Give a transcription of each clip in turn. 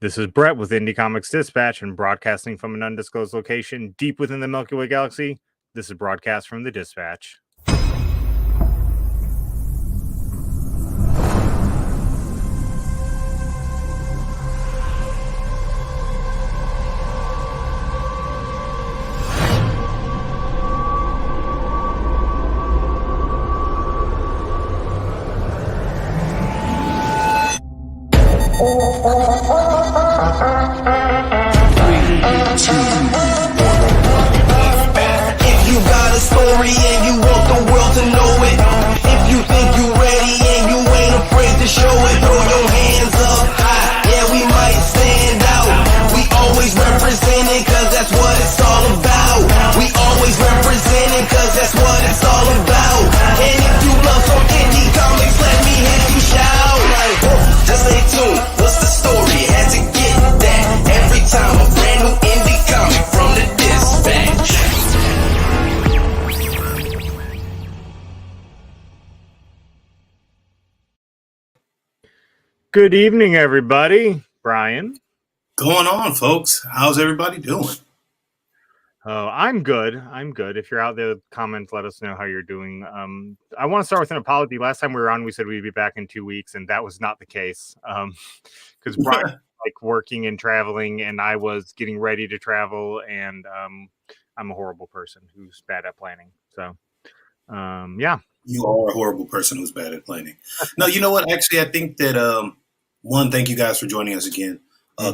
This is Brett with Indie Comics Dispatch and broadcasting from an undisclosed location deep within the Milky Way galaxy. This is broadcast from the Dispatch. If you got a story and you want the world to know it, if you think you ready and you ain't afraid to show it, throw your hands up high, yeah, we might stand out. We always representing cause that's what it's all about. We always representing cause that's what it's all about. And if you love some indie comics, let me hear you shout. Like, just stay tuned, what's the story? Had to get that every time a brand new indie comic from the Dispatch. Good evening, everybody. Brian. Going on, folks? How's everybody doing? Oh, I'm good. If you're out there, comment, let us know how you're doing. I want to start with an apology. Last time we were on, we said we'd be back in 2 weeks, and that was not the case. Because Brian was like working and traveling, and I was getting ready to travel, and I'm a horrible person who's bad at planning. So, yeah. You are a horrible person who's bad at planning. No, you know what? Actually, I think that, one, thank you guys for joining us again,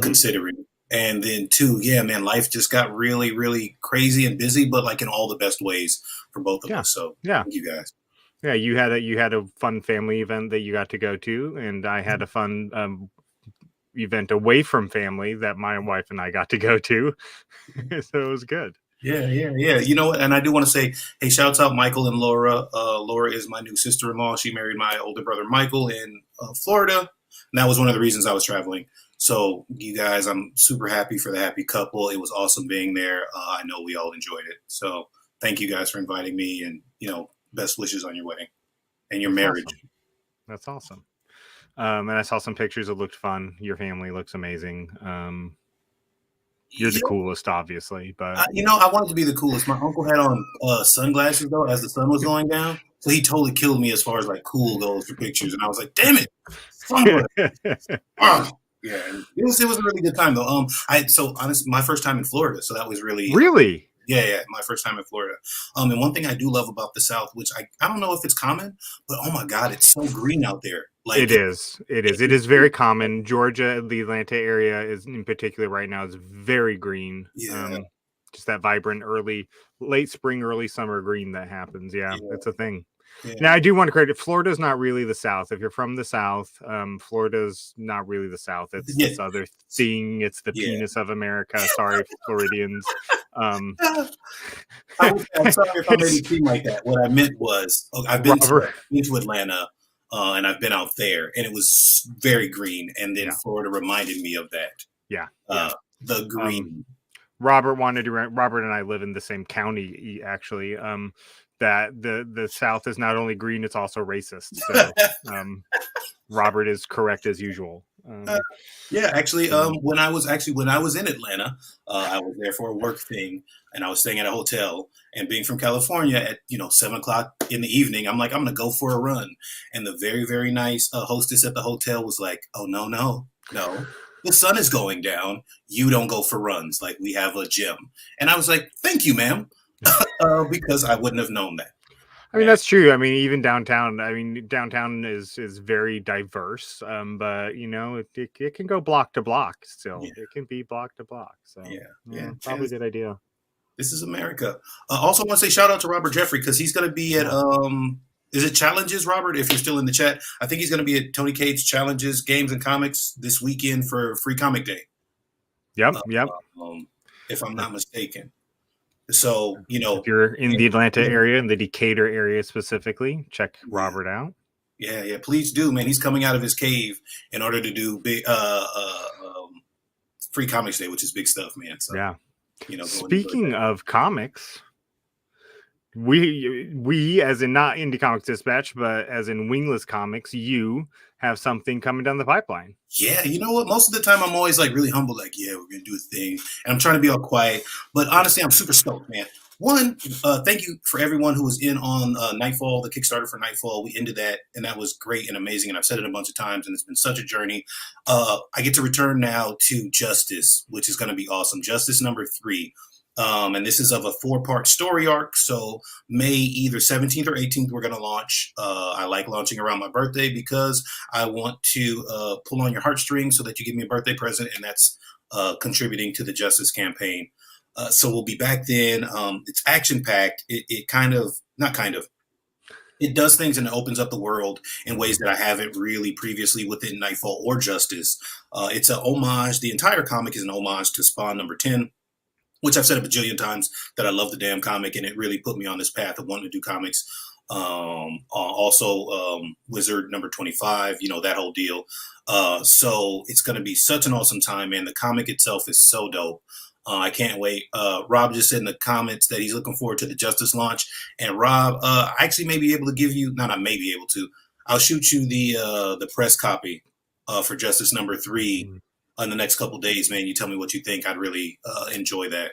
considering. And then two, yeah, man, life just got really, really crazy and busy, but like in all the best ways for both of us. So yeah, thank you guys. Yeah, you had a fun family event that you got to go to, and I had a fun event away from family that my wife and I got to go to. So it was good. Yeah. You know what? And I do want to say, hey, shouts out Michael and Laura. Laura is my new sister-in-law. She married my older brother, Michael, in Florida. And that was one of the reasons I was traveling. So you guys, I'm super happy for the happy couple. It was awesome being there. I know we all enjoyed it. So thank you guys for inviting me, and, you know, best wishes on your wedding and your marriage. Awesome. That's awesome. And I saw some pictures. It looked fun. Your family looks amazing. You're the coolest, obviously, but you know, I wanted to be the coolest. My uncle had on sunglasses though as the sun was going down, so he totally killed me as far as like cool goes for pictures. And I was like, damn it, sunglasses. Yeah, it was a really good time though. Honestly, my first time in Florida, so that was really yeah, my first time in Florida. And one thing I do love about the South, which I don't know if it's common, but oh my God, it's so green out there. Like it is very common. Georgia, the Atlanta area is in particular right now is very green. Yeah. Just that vibrant late spring, early summer green that happens. Yeah. It's a thing. Yeah. Now, I do want to correct it. Florida's not really the South. If you're from the South, Florida's not really the South. It's this other thing. It's the penis of America. Sorry, Floridians. I'm sorry if I made it seem like that. What I meant was, I've been to Atlanta, and I've been out there, and it was very green. And then Florida reminded me of that. Yeah. The green. Robert and I live in the same county, actually. That the South is not only green, it's also racist. So Robert is correct as usual. When I was in Atlanta, I was there for a work thing, and I was staying at a hotel. And being from California at 7:00 in the evening, I'm like, I'm gonna go for a run. And the very, very nice hostess at the hotel was like, oh no, the sun is going down. You don't go for runs. Like, we have a gym. And I was like, thank you, ma'am. Because I wouldn't have known that. I mean, that's true. I mean, even downtown. Downtown is very diverse. But it can go block to block. Still, it can be block to block. So probably a good idea. This is America. Also, want to say shout out to Robert Jeffrey, because he's going to be at is it Challenges, Robert? If you're still in the chat, I think he's going to be at Tony Cates Challenges Games and Comics this weekend for Free Comic Day. Yep. If I'm not mistaken. So, if you're in the Atlanta area, in the Decatur area specifically, check Robert out. Yeah, please do, man. He's coming out of his cave in order to do big Free Comics Day, which is big stuff, man. So, yeah. Speaking of comics, we as in not Indie Comics Dispatch, but as in Wingless Comics, you have something coming down the pipeline. Yeah, you know what? Most of the time, I'm always like really humble, like, yeah, we're gonna do a thing, and I'm trying to be all quiet. But honestly, I'm super stoked, man. One, thank you for everyone who was in on Nightfall, the Kickstarter for Nightfall. We ended that, and that was great and amazing. And I've said it a bunch of times, and it's been such a journey. I get to return now to Justice, which is going to be awesome. Justice #3. And this is of a 4-part story arc. So May either 17th or 18th, we're going to launch. I like launching around my birthday because I want to pull on your heartstrings so that you give me a birthday present, and that's contributing to the Justice campaign. So we'll be back then. It's action packed. It kind of, not kind of, it does things and it opens up the world in ways that I haven't really previously within Nightfall or Justice. It's an homage. The entire comic is an homage to Spawn #10, which I've said a bajillion times that I love the damn comic, and it really put me on this path of wanting to do comics. Also, Wizard #25, you know, that whole deal. So it's going to be such an awesome time, man. The comic itself is so dope. I can't wait. Rob just said in the comments that he's looking forward to the Justice launch. And Rob, I actually may be able to give you, not I may be able to, I'll shoot you the press copy for Justice #3 in the next couple of days, man. You tell me what you think. I'd really enjoy that.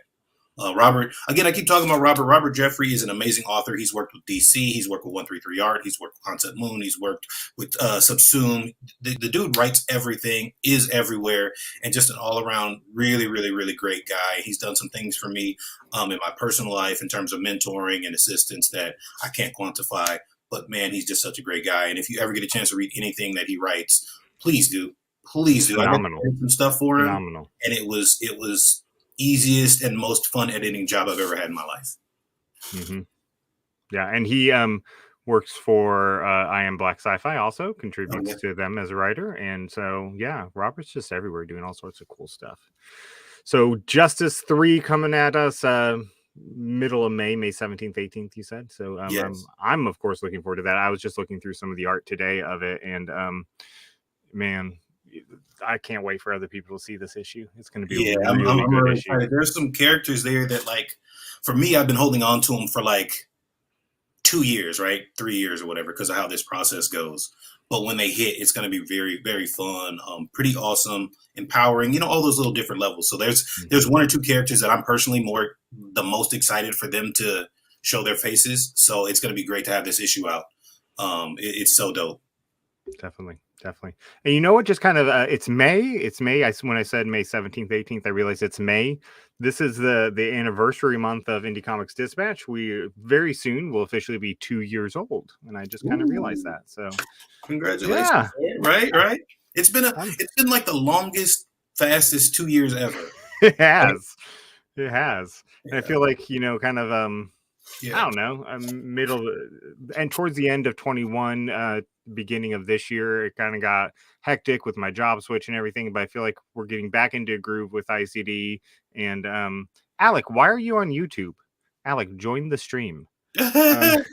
Robert, again, I keep talking about Robert. Robert Jeffrey is an amazing author. He's worked with DC. He's worked with 133 Art. He's worked with Concept Moon. He's worked with Subsume. The dude writes everything, is everywhere, and just an all-around really, really, really great guy. He's done some things for me in my personal life in terms of mentoring and assistance that I can't quantify. But, man, he's just such a great guy. And if you ever get a chance to read anything that he writes, please do. Please do. Phenomenal. I read some stuff for him, Phenomenal. and it was easiest and most fun editing job I've ever had in my life. Mm-hmm. Yeah, and he works for I Am Black Sci-Fi, also contributes to them as a writer. And so, yeah, Robert's just everywhere doing all sorts of cool stuff. So Justice 3 coming at us middle of May 17th, 18th, you said. So Yes. I'm, of course, looking forward to that. I was just looking through some of the art today of it, and man, I can't wait for other people to see this issue. It's going to be a really good issue. Excited. There's some characters there that, like, for me, I've been holding on to them for like 2 years, right? 3 years or whatever, because of how this process goes. But when they hit, it's going to be very, very fun, pretty awesome, empowering, you know, all those little different levels. So there's 1 or 2 characters that I'm personally the most excited for them to show their faces. So it's going to be great to have this issue out. It's so dope. Definitely. And you know what? Just kind of, it's May. When I said May 17th, 18th, I realized it's May. This is the anniversary month of Indie Comics Dispatch. We very soon will officially be 2 years old, and I just kind of realized that. So, congratulations! Yeah. Right. It's been like the longest, fastest 2 years ever. It has. And I feel like, you know, kind of Yeah. I don't know, middle and towards the end of 21, beginning of this year, it kind of got hectic with my job switch and everything. But I feel like we're getting back into a groove with ICD. And Alec, why are you on YouTube? Alec, join the stream. I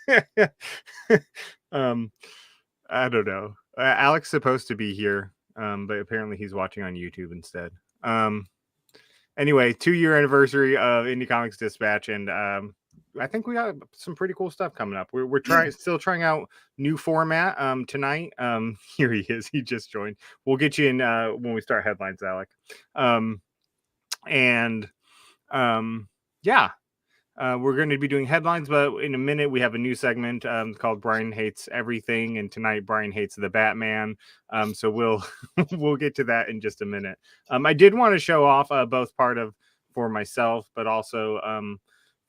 don't know. Alec's supposed to be here, but apparently he's watching on YouTube instead. Anyway, 2-year anniversary of Indie Comics Dispatch, and I think we got some pretty cool stuff coming up. We're still trying out new format tonight. Here he is. He just joined. We'll get you in when we start headlines, Alec. We're going to be doing headlines, but in a minute we have a new segment called Brian Hates Everything, and tonight Brian hates the Batman. So we'll get to that in just a minute. I did want to show off both part of for myself, but also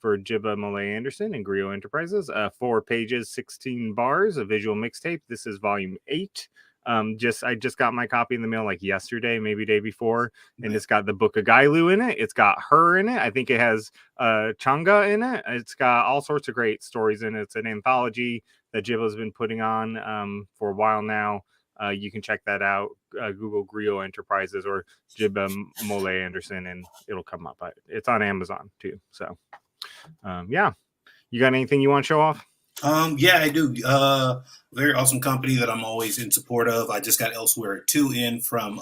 for Jibba Malay Anderson and Griot Enterprises. 4 pages, 16 bars, a visual mixtape. This is volume 8. I just got my copy in the mail like yesterday, maybe day before, and it's got the Book of Gailu in it. It's got her in it. I think it has Changa in it. It's got all sorts of great stories in it. It's an anthology that Jibba's been putting on for a while now. You can check that out. Google Griot Enterprises or Jibba Malay Anderson, and it'll come up. It's on Amazon too. So, you got anything you want to show off? Yeah, I do. Very awesome company that I'm always in support of. I just got Elsewhere 2 in from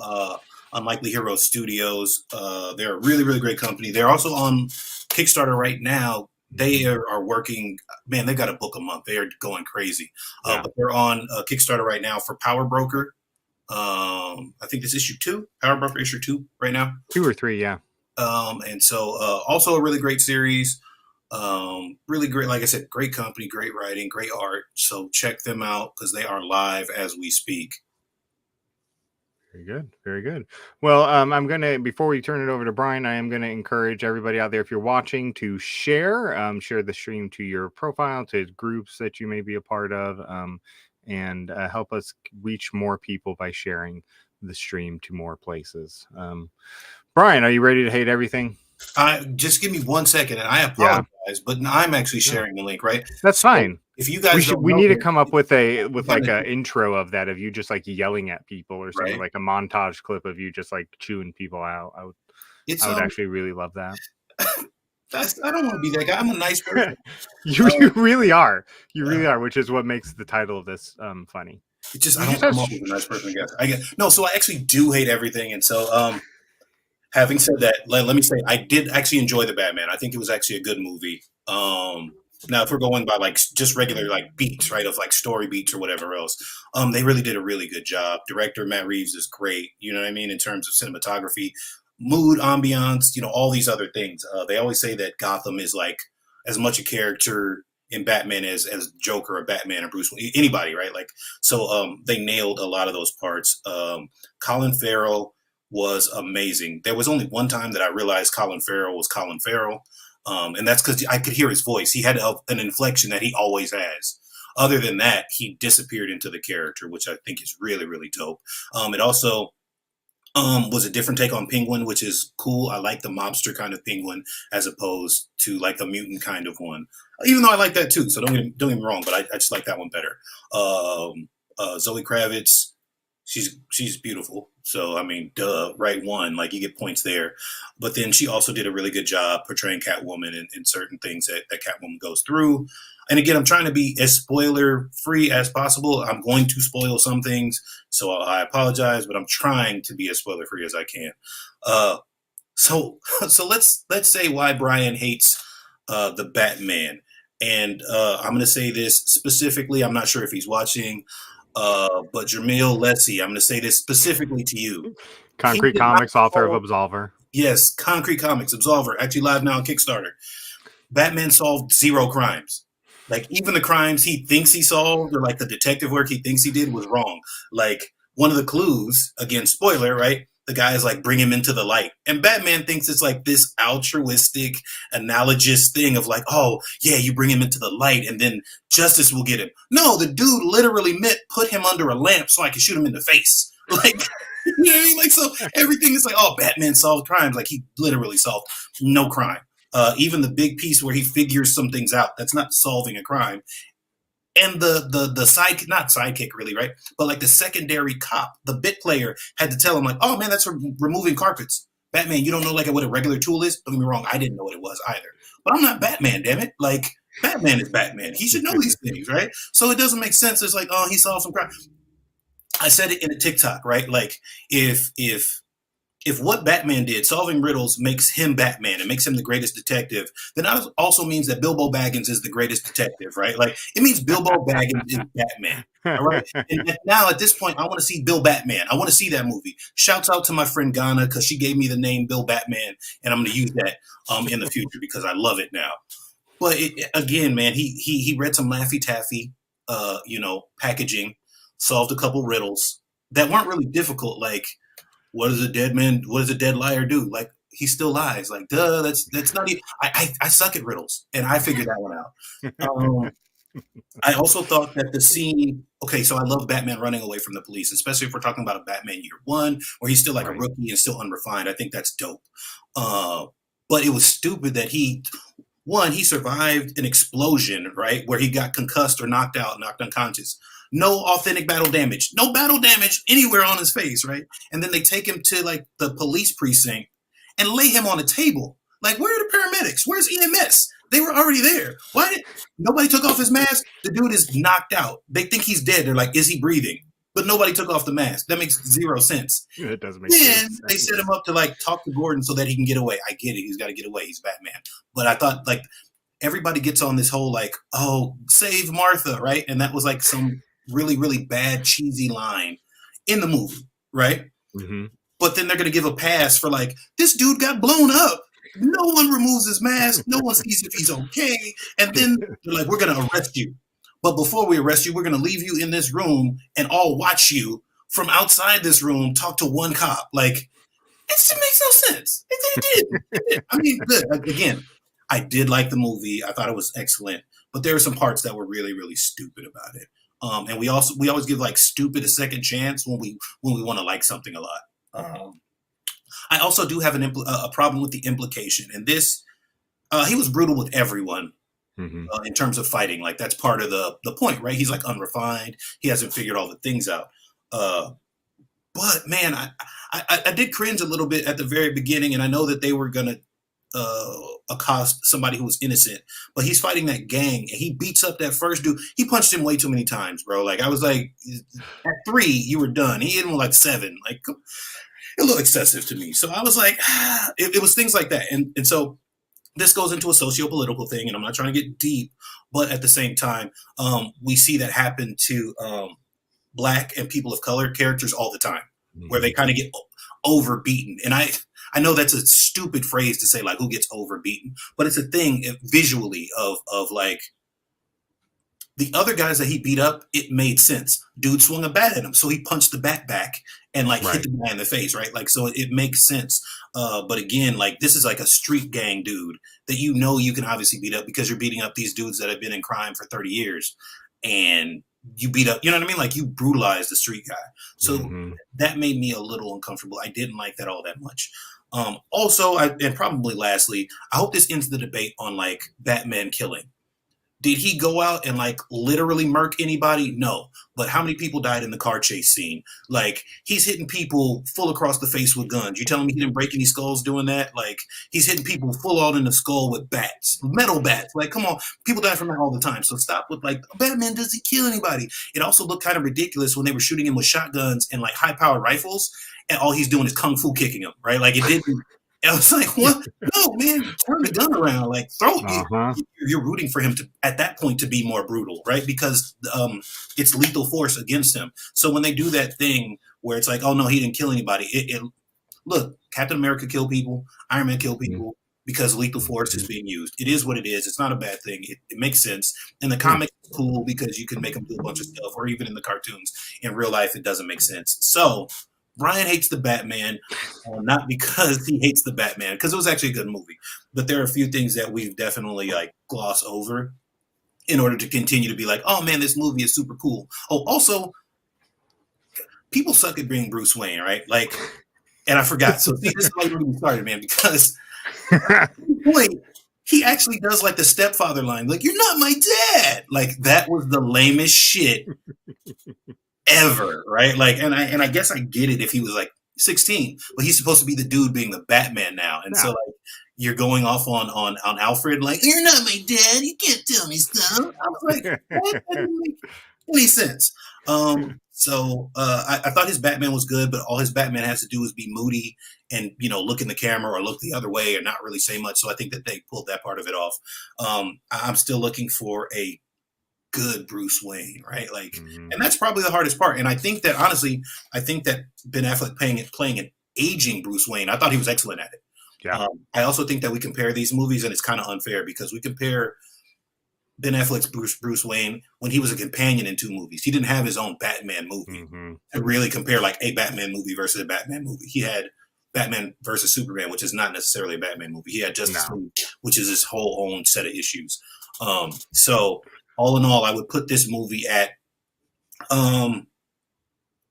Unlikely Heroes Studios. They're a really, really great company. They're also on Kickstarter right now, They are working. Man, they've got a book a month. They are going crazy. Yeah. But they're on Kickstarter right now for Power Broker. I think this issue 2, Power Broker issue 2 right now. 2 or 3, yeah. And so also a really great series. Really great, like I said, great company, great writing, great art. So check them out because they are live as we speak. Very good. Very good. Well, I'm going to, before we turn it over to Brian, I am going to encourage everybody out there, if you're watching, to share the stream to your profile, to groups that you may be a part of, and help us reach more people by sharing the stream to more places. Brian, are you ready to hate everything? Just give me 1 second, and I apologize, but I'm actually sharing the link, right? That's fine. If you guys, we need to come up with like an intro of that, of you just like yelling at people or something, right? like a montage clip of you just like chewing people out. I would actually really love that. I don't want to be that guy. I'm a nice person. You really are. You really are, which is what makes the title of this funny. It's just I don't come off as a nice person, I guess. No, so I actually do hate everything, and so having said that, let me say I did actually enjoy the Batman. I think it was actually a good movie. Now, if we're going by like just regular like beats, right, of like story beats or whatever else, they really did a really good job. Director Matt Reeves is great. You know what I mean, in terms of cinematography, mood, ambiance, all these other things. They always say that Gotham is like as much a character in Batman as Joker or Batman or Bruce, anybody, right? Like, so they nailed a lot of those parts. Colin Farrell was amazing. There was only one time that I realized Colin Farrell was Colin Farrell. And that's because I could hear his voice. He had an inflection that he always has. Other than that, he disappeared into the character, which I think is really, really dope. It also was a different take on Penguin, which is cool. I like the mobster kind of Penguin as opposed to like the mutant kind of one. Even though I like that too, so don't get me wrong, but I just like that one better. Zoe Kravitz, she's beautiful. So, I mean, duh, right one, like you get points there. But then she also did a really good job portraying Catwoman in certain things that Catwoman goes through. And again, I'm trying to be as spoiler free as possible. I'm going to spoil some things, so I apologize, but I'm trying to be as spoiler free as I can. So let's say why Brian hates the Batman. And I'm going to say this specifically. I'm not sure if he's watching. But Jamil Lessie, I'm going to say this specifically to you. Concrete Comics, author of Absolver. Yes, Concrete Comics, Absolver, actually live now on Kickstarter. Batman solved 0 crimes. Like, even the crimes he thinks he solved, or like the detective work he thinks he did, was wrong. Like, one of the clues, again, spoiler, right? The guy is like, bring him into the light. And Batman thinks it's like this altruistic, analogous thing of like, oh, yeah, you bring him into the light and then justice will get him. No, the dude literally meant put him under a lamp so I could shoot him in the face. Like, you know what I mean? Like, so everything is like, oh, Batman solved crimes. Like, he literally solved no crime. Even the big piece where he figures some things out, that's not solving a crime. And the side, not sidekick really, right? But like the secondary cop, the bit player had to tell him like, oh man, that's for removing carpets. Batman, you don't know like what a regular tool is? Don't get me wrong, I didn't know what it was either. But I'm not Batman, damn it. Like, Batman is Batman. He should know these things, right? So it doesn't make sense. It's like, oh, he solved some crime. I said it in a TikTok, right? Like, if what Batman did, solving riddles, makes him Batman and makes him the greatest detective, then that also means that Bilbo Baggins is the greatest detective, right? Like, it means Bilbo Baggins is Batman, all right? And now, at this point, I want to see Bill Batman. I want to see that movie. Shouts out to my friend Ghana, because she gave me the name Bill Batman, and I'm going to use that in the future because I love it now. But again, man, he read some Laffy Taffy, packaging, solved a couple riddles that weren't really difficult, like, what does a dead liar do? Like, he still lies. Like, duh, that's not even. I suck at riddles, and I figured that one out. I also thought that the scene. Okay, so I love Batman running away from the police, especially if we're talking about a Batman year 1, where he's still like a rookie and still unrefined. I think that's dope. But it was stupid that he survived an explosion, right, where he got concussed or knocked unconscious. No authentic battle damage. No battle damage anywhere on his face, right? And then they take him to, like, the police precinct and lay him on a table. Like, where are the paramedics? Where's EMS? They were already there. Why nobody took off his mask? The dude is knocked out. They think he's dead. They're like, is he breathing? But nobody took off the mask. That makes 0 sense. It doesn't make sense. They set him up to, like, talk to Gordon so that he can get away. I get it. He's got to get away. He's Batman. But I thought, like, everybody gets on this whole like, oh, save Martha, right? And that was like some really, really bad, cheesy line in the movie, right? Mm-hmm. But then they're going to give a pass for like, this dude got blown up. No one removes his mask. No one sees if he's okay. And then they're like, we're going to arrest you. But before we arrest you, we're going to leave you in this room and all watch you from outside this room talk to one cop. Like, it just makes no sense. It did. I mean, good. Again, I did like the movie. I thought it was excellent. But there were some parts that were really, really stupid about it. And we always give like stupid a second chance when we want to like something a lot. I also do have a problem with the implication. And this, he was brutal with everyone in terms of fighting. Like that's part of the point, right? He's like unrefined. He hasn't figured all the things out. But man, I did cringe a little bit at the very beginning, and I know that they were gonna accost somebody who was innocent, but he's fighting that gang and he beats up that first dude. He punched him way too many times, bro. Like I was like, at 3, you were done. He hit him with like 7. Like a little excessive to me. So I was like, it was things like that. And so this goes into a socio-political thing, and I'm not trying to get deep, but at the same time, we see that happen to Black and people of color characters all the time, where they kind of get overbeaten. And I know that's a stupid phrase to say, like, who gets overbeaten, but it's a thing visually of like, the other guys that he beat up, it made sense. Dude swung a bat at him, so he punched the bat back and like hit the guy in the face, right? Like, so it makes sense. But again, like this is like a street gang dude that you can obviously beat up because you're beating up these dudes that have been in crime for 30 years, and you beat up, you know what I mean? Like you brutalized the street guy. So that made me a little uncomfortable. I didn't like that all that much. Also, and probably lastly, I hope this ends the debate on like Batman killing. Did he go out and like literally murk anybody? No. But how many people died in the car chase scene? Like he's hitting people full across the face with guns. You telling me he didn't break any skulls doing that? Like he's hitting people full out in the skull with bats, metal bats. Like, come on, people die from that all the time. So stop with like, Batman, does he kill anybody? It also looked kind of ridiculous when they were shooting him with shotguns and like high powered rifles, and all he's doing is kung fu kicking him, right? Like it didn't. I was like, what? No, man, turn the gun around. Like, throw it. You're rooting for him to, at that point, to be more brutal, right? Because it's lethal force against him. So when they do that thing where it's like, oh, no, he didn't kill anybody. Look, Captain America killed people. Iron Man killed people because lethal force is being used. It is what it is. It's not a bad thing. It makes sense. In the comics, it's cool because you can make them do a bunch of stuff, or even in the cartoons. In real life, it doesn't make sense. So Brian hates the Batman, not because he hates the Batman, because it was actually a good movie. But there are a few things that we've definitely like glossed over in order to continue to be like, oh man, this movie is super cool. Oh, also, people suck at being Bruce Wayne, right? Like, and I forgot. So see, this is why we started, man, because at the point, he actually does like the stepfather line, like, you're not my dad. Like that was the lamest shit ever, right? Like, and I guess I get it if he was like 16, but he's supposed to be the dude being the Batman now, and so like you're going off on Alfred, like, you're not my dad, you can't tell me stuff. I was like, that doesn't make any sense. So I thought his Batman was good, but all his Batman has to do is be moody and look in the camera or look the other way or not really say much. So I think that they pulled that part of it off. I'm still looking for a good Bruce Wayne, right? Like, and that's probably the hardest part. And I think that honestly, Ben Affleck playing an aging Bruce Wayne, I thought he was excellent at it. Yeah. I also think that we compare these movies, and it's kind of unfair because we compare Ben Affleck's Bruce Wayne when he was a companion in 2 movies. He didn't have his own Batman movie to really compare like a Batman movie versus a Batman movie. He had Batman versus Superman, which is not necessarily a Batman movie. He had Justice League, which is his whole own set of issues. So all in all, I would put this movie at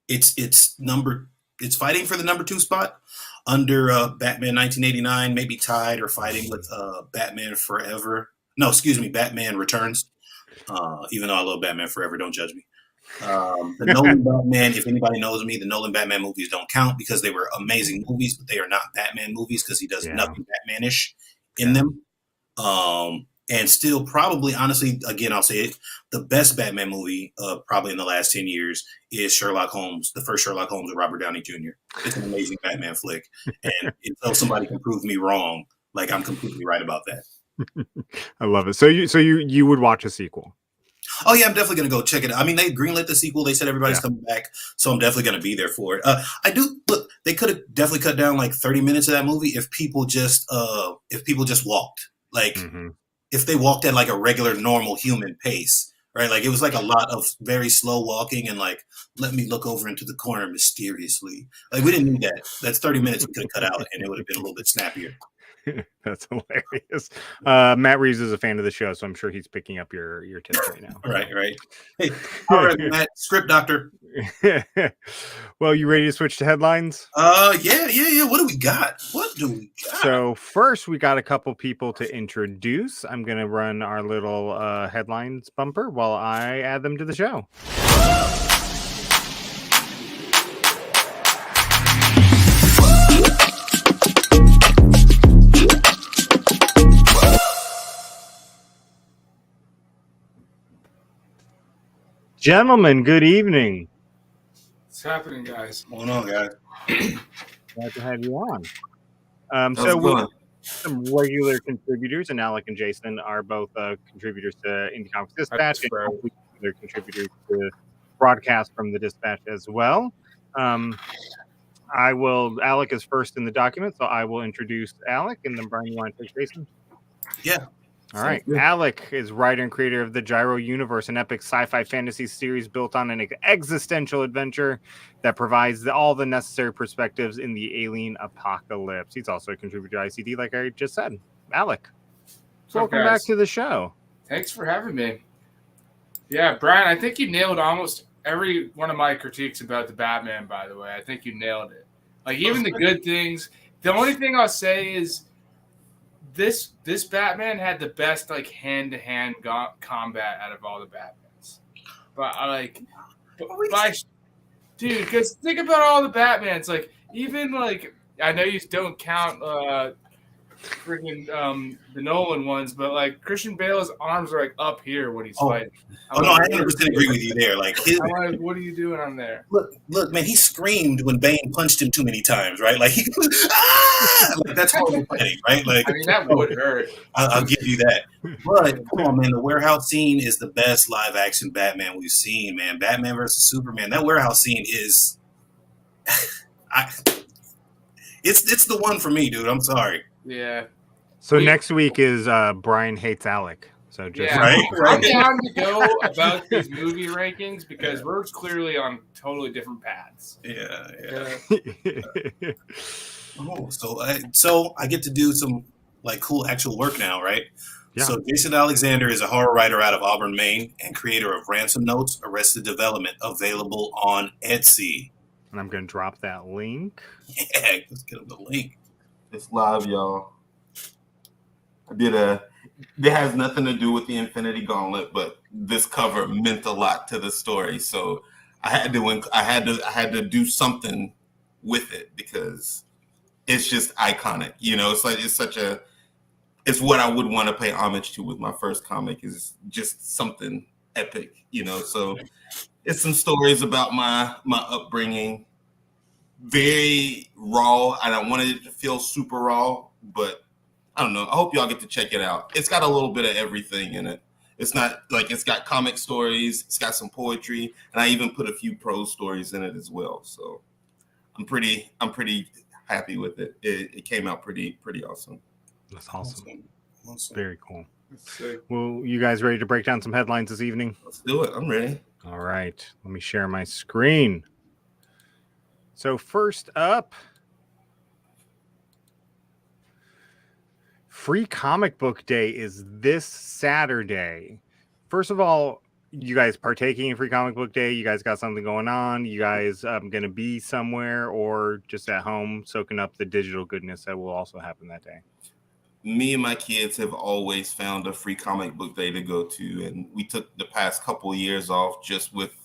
it's fighting for the number 2 spot under Batman 1989, maybe tied or fighting with Batman Forever. No, excuse me, Batman Returns. Even though I love Batman Forever, don't judge me. The Nolan Batman, if anybody knows me, the Nolan Batman movies don't count because they were amazing movies, but they are not Batman movies because he does nothing Batmanish in them. And still probably, honestly, again, I'll say it, the best Batman movie probably in the last 10 years is Sherlock Holmes, the first Sherlock Holmes with Robert Downey Jr. It's an amazing Batman flick. And until somebody can prove me wrong, like I'm completely right about that. I love it. So you would watch a sequel? Oh yeah, I'm definitely gonna go check it out. I mean, they greenlit the sequel. They said everybody's Yeah. coming back, so I'm definitely gonna be there for it. I do look. They could have definitely cut down like 30 minutes of that movie if people just walked. Like Mm-hmm. if they walked at like a regular normal human pace, right? Like it was like a lot of very slow walking and like let me look over into the corner mysteriously. Like we didn't need that. That's 30 minutes we could have cut out and it would have been a little bit snappier. That's hilarious. Matt Reeves is a fan of the show, so I'm sure he's picking up your tips right now. Right. Hey, all right, Matt, script doctor. Well, you ready to switch to headlines? Yeah. What do we got? So first, we got a couple people to introduce. I'm gonna run our little headlines bumper while I add them to the show. Gentlemen, good evening. What's happening, guys? What's going on, guys? Glad to have you on. So we some regular contributors, and Alec and Jason are both contributors to Indie Comics Dispatch, and regular contributors to broadcast from the Dispatch as well. Alec is first in the document, so I will introduce Alec, and then Brian, you want to take Jason? Yeah. All right. Alec is writer and creator of the Gyro Universe, an epic sci-fi fantasy series built on an existential adventure that provides all the necessary perspectives in the alien apocalypse. He's also a contributor to ICD, like I just said. Alec, welcome back to the show. Thanks for having me. Yeah, Brian, I think you nailed almost every one of my critiques about the Batman, by the way. I think you nailed it. Like, even the good things. The only thing I'll say is this Batman had the best like hand-to-hand combat out of all the Batmans. But dude, because think about all the Batmans. Like, even like I know you don't count freaking the Nolan ones, but like Christian Bale's arms are like up here when he's fighting. I 100% agree with you there. Like, what are you doing on there? Look, man, he screamed when Bane punched him too many times, right? Like he was, like that's horrible fighting, right? Like, I mean, that would hurt. I'll give you that. But come on, man, the warehouse scene is the best live action Batman we've seen, man. Batman versus Superman. That warehouse scene is, it's the one for me, dude. I'm sorry. Yeah. So next week is Brian Hates Alec. So just right. I'm down to go about these movie rankings because we're clearly on totally different paths. Yeah. So I get to do some like cool actual work now, right? Yeah. So Jason Alexander is a horror writer out of Auburn, Maine, and creator of Ransom Notes, Arrested Development, available on Etsy. And I'm going to drop that link. Yeah, let's get him the link. It's live, y'all. It has nothing to do with the Infinity Gauntlet, but this cover meant a lot to the story. So I had to do something with it because it's just iconic. You know, it's what I would want to pay homage to with my first comic is just something epic, you know. So it's some stories about my upbringing. Very raw. I don't want it to feel super raw, but I don't know. I hope y'all get to check it out. It's got a little bit of everything in it. It's not like it's got comic stories. It's got some poetry, and I even put a few prose stories in it as well. So I'm pretty happy with it. It came out pretty awesome. That's awesome. Very cool. Well, you guys ready to break down some headlines this evening? Let's do it. I'm ready. All right. Let me share my screen. So first up, Free Comic Book Day is this Saturday. First of all, you guys partaking in Free Comic Book Day? You guys got something going on? You guys going to be somewhere or just at home soaking up the digital goodness that will also happen that day? Me and my kids have always found a Free Comic Book Day to go to, and we took the past couple of years off just with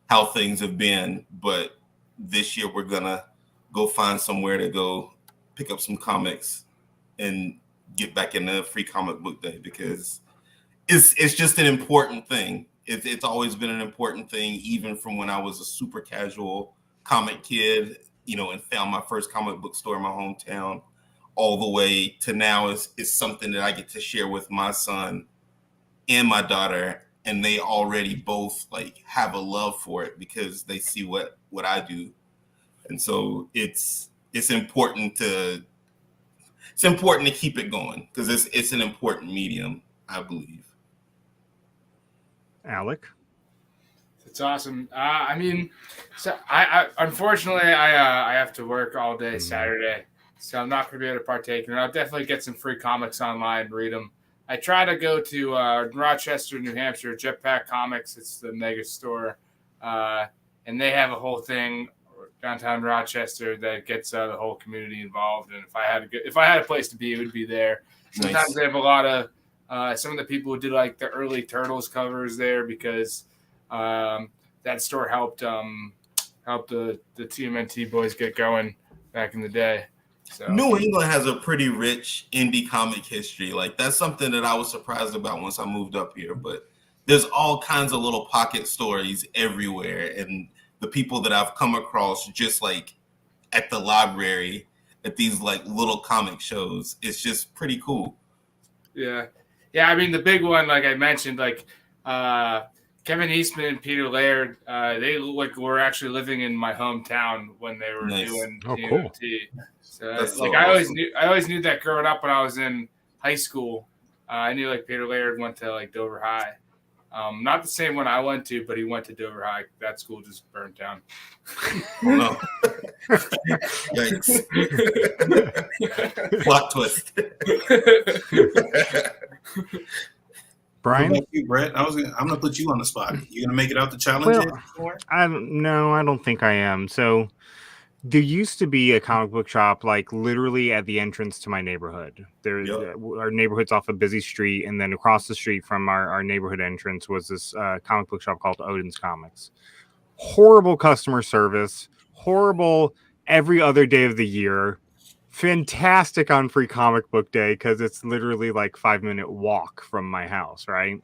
how things have been, but this year we're gonna go find somewhere to go pick up some comics and get back in the Free Comic Book Day because it's just an important thing. It's always been an important thing, even from when I was a super casual comic kid, you know, and found my first comic book store in my hometown, all the way to now is something that I get to share with my son and my daughter, and they already both like have a love for it because they see what I do. And so it's important to keep it going because it's an important medium, I believe. Alec? It's awesome. I mean, so I unfortunately I have to work all day Saturday, so I'm not going to be able to partake. And I'll definitely get some free comics online, read them. I try to go to Rochester, New Hampshire, Jetpack Comics. It's the mega store, and they have a whole thing downtown Rochester that gets the whole community involved. And if I had a place to be, it would be there. Sometimes they have a lot of some of the people who did like the early Turtles covers there because that store helped the TMNT boys get going back in the day. So New England has a pretty rich indie comic history. Like that's something that I was surprised about once I moved up here. But there's all kinds of little pocket stories everywhere, and the people that I've come across just like at the library at these like little comic shows, it's just pretty cool. Yeah. I mean, the big one, like I mentioned, like Kevin Eastman and Peter Laird, they like were actually living in my hometown when they were doing TMNT. Cool. So I always knew that growing up when I was in high school. I knew like Peter Laird went to like Dover High. Not the same one I went to, but he went to Dover High. That school just burned down. Oh, no. Yikes. Plot twist. Brian? What about you, Brett? I'm gonna put you on the spot. You gonna make it out the challenge? I don't think I am. So there used to be a comic book shop like literally at the entrance to my neighborhood. Our neighborhood's off a busy street, and then across the street from our neighborhood entrance was this comic book shop called Odin's Comics. Horrible customer service, horrible every other day of the year. Fantastic on Free Comic Book Day because it's literally like 5-minute walk from my house, right?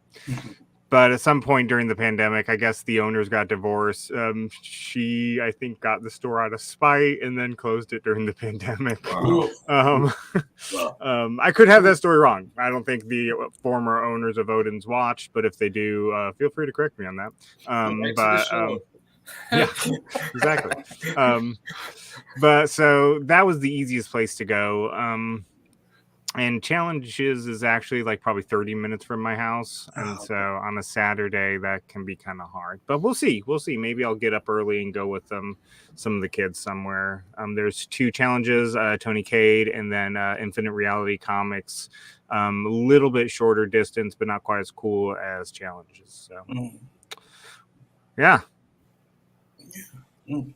But at some point during the pandemic, I guess the owners got divorced. She, I think, got the store out of spite and then closed it during the pandemic. Wow. I could have that story wrong. I don't think the former owners of Odin's watched, but if they do, feel free to correct me on that. Yeah, exactly. But so that was the easiest place to go. And Challenges is actually like probably 30 minutes from my house. And so on a Saturday, that can be kind of hard. But we'll see. Maybe I'll get up early and go with some of the kids somewhere. There's 2 Challenges, Tony Cade and then Infinite Reality Comics. A little bit shorter distance, but not quite as cool as Challenges. So, yeah.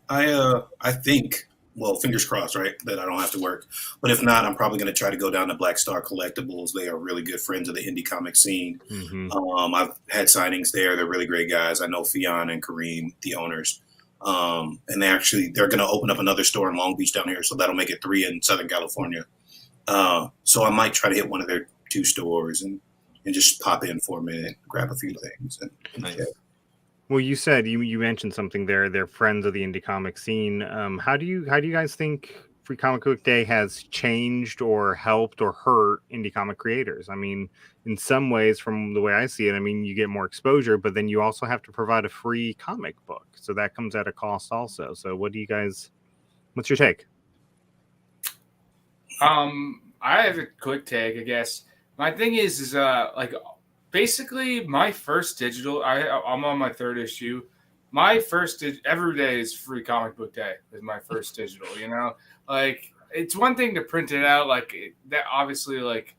I think, well, fingers crossed, right, that I don't have to work. But if not, I'm probably going to try to go down to Black Star Collectibles. They are really good friends of the indie comic scene. I've had signings there. They're really great guys. I know Fionn and Kareem, the owners. And they're going to open up another store in Long Beach down here. So that'll make it 3 in Southern California. So I might try to hit one of their 2 stores and just pop in for a minute, grab a few things. Nice. Well, you said you mentioned something there. They're friends of the indie comic scene. How do you guys think Free Comic Book Day has changed or helped or hurt indie comic creators? I mean, in some ways, from the way I see it, I mean, you get more exposure, but then you also have to provide a free comic book, so that comes at a cost also. So, what's your take? I have a quick take, I guess. My thing is like. Basically, my first digital, I'm on my 3rd issue. My first, every day is Free Comic Book Day is my first digital, you know? Like, it's one thing to print it out. Like, that obviously, like,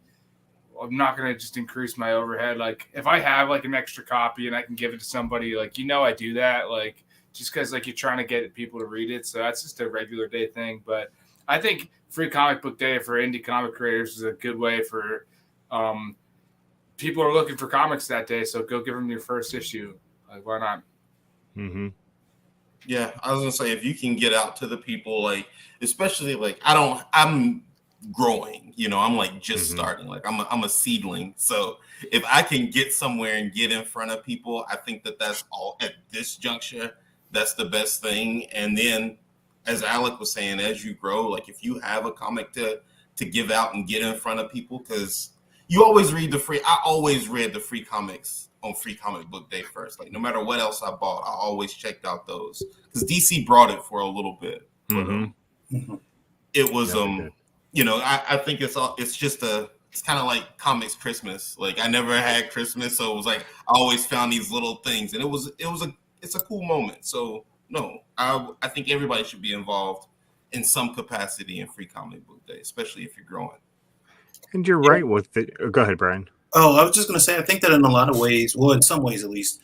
I'm not going to just increase my overhead. Like, if I have, like, an extra copy and I can give it to somebody, like, I do that, like, just because, like, you're trying to get people to read it. So that's just a regular day thing. But I think Free Comic Book Day for indie comic creators is a good way for people are looking for comics that day, so go give them your first issue. Like, why not? Yeah, I was gonna say if you can get out to the people, like especially like I'm growing, I'm like just starting, like I'm a seedling. So if I can get somewhere and get in front of people, I think that's all at this juncture. That's the best thing. And then, as Alec was saying, as you grow, like if you have a comic to give out and get in front of people, because you always read I always read the free comics on Free Comic Book Day first. Like no matter what else I bought, I always checked out those, because DC brought it for a little bit. But it was you know, I think it's kind of like comics Christmas. Like I never had Christmas, so it was like I always found these little things, and it's a cool moment. So no, I think everybody should be involved in some capacity in Free Comic Book Day, especially if you're growing. And you're right with it. Go ahead, Brian. Oh, I was just going to say, I think that in a lot of ways, well, in some ways at least,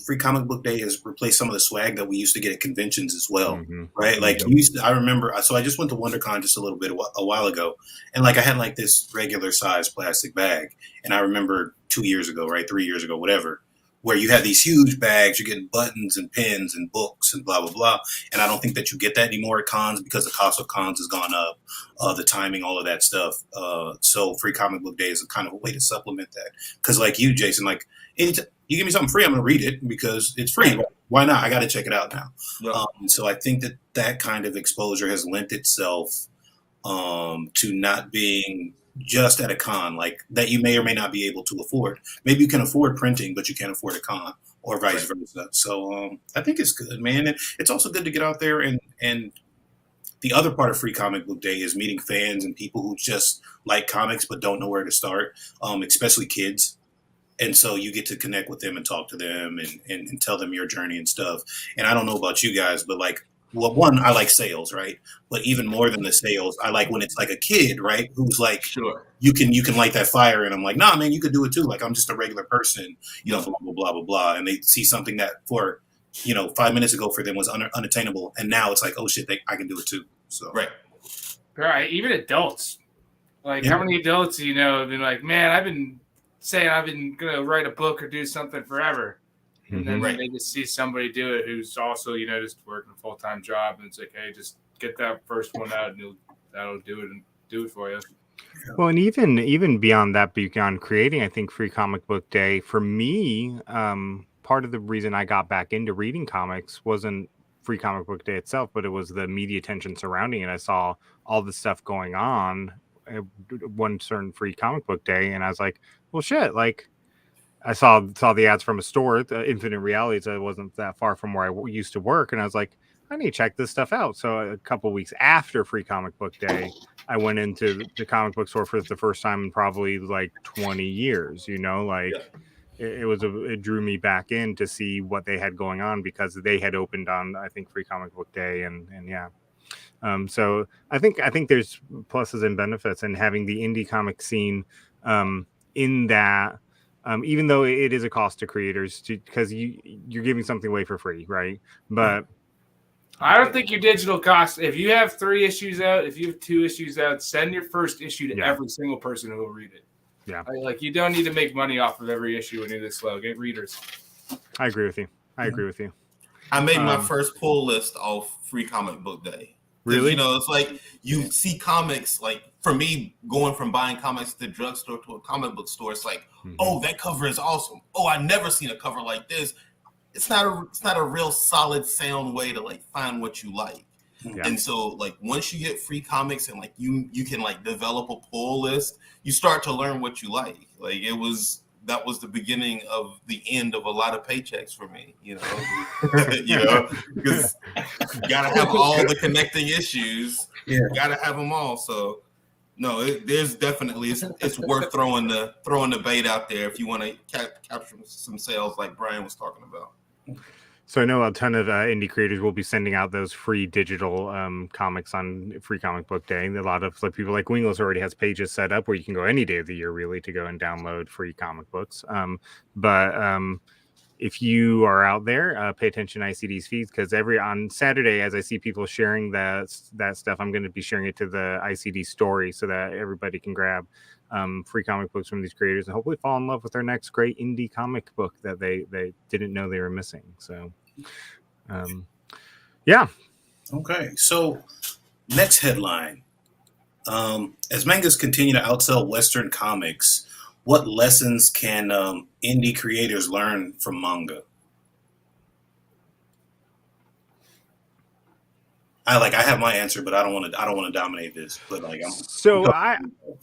Free Comic Book Day has replaced some of the swag that we used to get at conventions as well, right? Like I remember, so I just went to WonderCon just a while ago, and like I had like this regular size plastic bag, and I remember 2 years ago, right, 3 years ago, whatever, where you had these huge bags, you're getting buttons and pins and books and blah, blah, blah. And I don't think that you get that anymore at cons because the cost of cons has gone up, the timing, all of that stuff. So Free Comic Book Day is a kind of a way to supplement that. Because like you, Jason, like you give me something free, I'm going to read it because it's free. Why not? I got to check it out now. Yep. So I think that kind of exposure has lent itself to not being just at a con, like that you may or may not be able to afford. Maybe you can afford printing, but you can't afford a con, or vice versa. So I think it's good, man. And it's also good to get out there, and the other part of Free Comic Book Day is meeting fans and people who just like comics but don't know where to start, especially kids. And so you get to connect with them and talk to them and tell them your journey and stuff. And I don't know about you guys, but like, well, one, I like sales, right? But even more than the sales, I like when it's like a kid, right? Who's like, sure, you can light that fire, and I'm like, nah, man, you could do it too. Like I'm just a regular person, you know, blah blah blah blah blah. And they see something that for, 5 minutes ago for them was unattainable, and now it's like, oh shit, I can do it too. So right, even adults, like how many adults do you know have been like, man, I've been saying I've been gonna write a book or do something forever. And then they just see somebody do it who's also, just working a full-time job, and it's like, hey, just get that first one out, and that'll do it for you. Well, and even beyond that, beyond creating, I think Free Comic Book Day for me, part of the reason I got back into reading comics wasn't Free Comic Book Day itself, but it was the media attention surrounding it. I saw all the stuff going on at one certain Free Comic Book Day, and I was like, well, shit, like. I saw the ads from a store, Infinite Realities. I wasn't that far from where I used to work, and I was like, I need to check this stuff out. So a couple of weeks after Free Comic Book Day, I went into the comic book store for the first time in probably like 20 years. It drew me back in to see what they had going on because they had opened on, I think, Free Comic Book Day, and yeah. So I think there's pluses and benefits in having the indie comic scene in that. Even though it is a cost to creators, because you're giving something away for free, right? But I don't think your digital costs. If you have 3 issues out, if you have 2 issues out, send your first issue to every single person who will read it. Yeah, like you don't need to make money off of every issue when you're this slow. Get readers. I agree with you. I made my first pull list off Free Comic Book Day. Really? It's like you see comics, like for me, going from buying comics to the drugstore to a comic book store, it's like, oh, that cover is awesome. Oh, I've never seen a cover like this. It's not a real solid, sound way to like find what you like. Yeah. And so like once you get free comics and like you can like develop a pull list, you start to learn what you like. Like that was the beginning of the end of a lot of paychecks for me, because you gotta have all the connecting issues. Yeah, gotta have them all. So no, there's definitely it's worth throwing the bait out there if you want to capture some sales like Brian was talking about. So I know a ton of indie creators will be sending out those free digital comics on Free Comic Book Day. A lot of people like Wingless already has pages set up where you can go any day of the year really to go and download free comic books. But if you are out there, pay attention to ICD's feeds because on Saturday, as I see people sharing that stuff, I'm going to be sharing it to the ICD story so that everybody can grab free comic books from these creators and hopefully fall in love with their next great indie comic book that they didn't know they were missing. So, yeah. Okay. So next headline, as mangas continue to outsell Western comics, what lessons can indie creators learn from manga? I have my answer, but I don't want to dominate this. But like,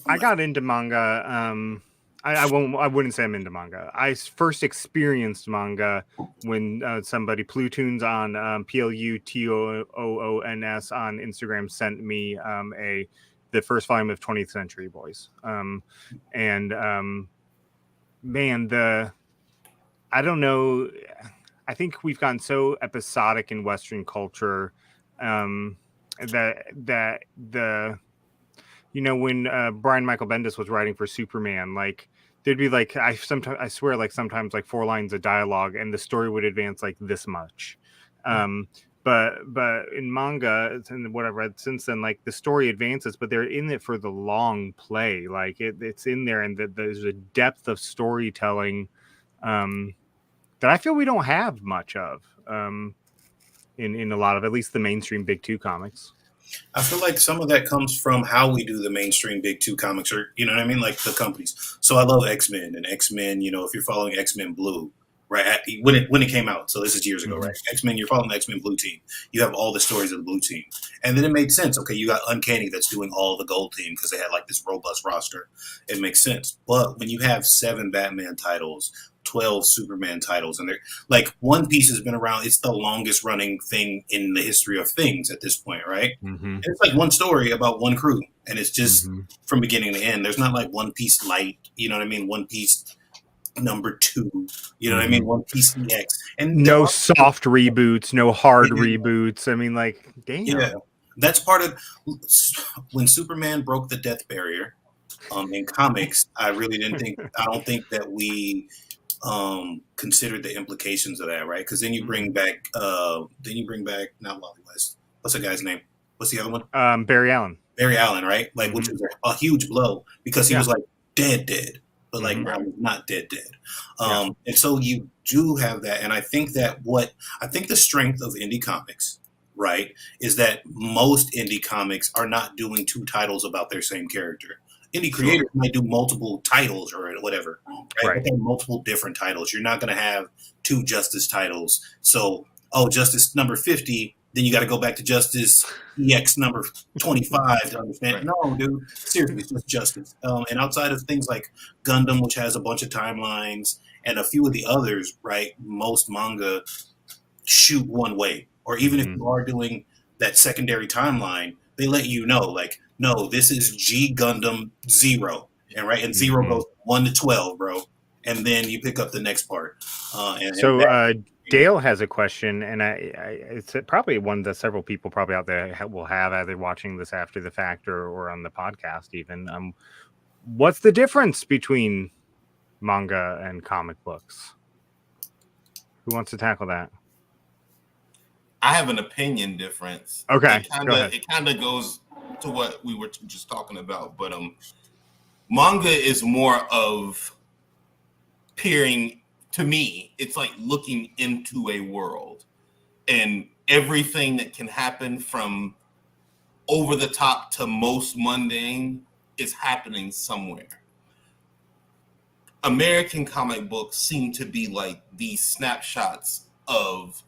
I got into manga. I wouldn't say I'm into manga. I first experienced manga when somebody Plutoons on PLUTOONS on Instagram sent me the first volume of 20th Century Boys. Man, I don't know. I think we've gotten so episodic in Western culture that when Brian Michael Bendis was writing for Superman, like there'd be like I swear like sometimes like 4 lines of dialogue and the story would advance like this much. But in manga and what I've read since then, like the story advances, but they're in it for the long play. Like it's in there, and there's a depth of storytelling that I feel we don't have much of in a lot of at least the mainstream Big Two comics. I feel like some of that comes from how we do the mainstream Big Two comics, or you know what I mean, like the companies. So I love X-Men, and X-Men. If you're following X-Men Blue, right when it came out, so this is years ago, right? X-Men, you're following the X-Men Blue team. You have all the stories of the Blue team, and then it made sense. Okay, you got Uncanny that's doing all the Gold team because they had like this robust roster. It makes sense, but when you have 7 Batman titles, 12 Superman titles, and they're like One Piece has been around. It's the longest running thing in the history of things at this point, right? Mm-hmm. It's like one story about one crew, and it's just from beginning to end. There's not like One Piece Light, you know what I mean? One Piece number 2, you know what I mean? One Piece EX, and no soft reboots, no hard reboots. I mean, like, damn. Yeah, that's part of when Superman broke the death barrier in comics. I don't think that we considered the implications of that, right? Because then you bring back not Wally West. What's the guy's name? What's the other one? Barry Allen. Barry Allen, right? Like, which is a huge blow because he was like dead, but like not dead. And so you do have that, and I think that the strength of indie comics, right, is that most indie comics are not doing 2 titles about their same character. Indie creators might do multiple titles or whatever, right? But multiple different titles. You're not going to have 2 Justice titles. So, Justice number 50, then you got to go back to Justice EX number 25 to understand. No, dude, seriously, it's just Justice. And outside of things like Gundam, which has a bunch of timelines, and a few of the others, right, most manga shoot one way. Or even if you are doing that secondary timeline, they let you know, like, no, this is G Gundam 0, and 0 goes 1 to 12, bro, and then you pick up the next part. Dale has a question, and it's probably one that several people probably out there will have, either watching this after the fact or on the podcast even. What's the difference between manga and comic books? Who wants to tackle that? I have an opinion difference. Okay, it kind of goes to what we were just talking about, but manga is more of peering. To me, it's like looking into a world, and everything that can happen from over the top to most mundane is happening somewhere. American comic books seem to be like these snapshots of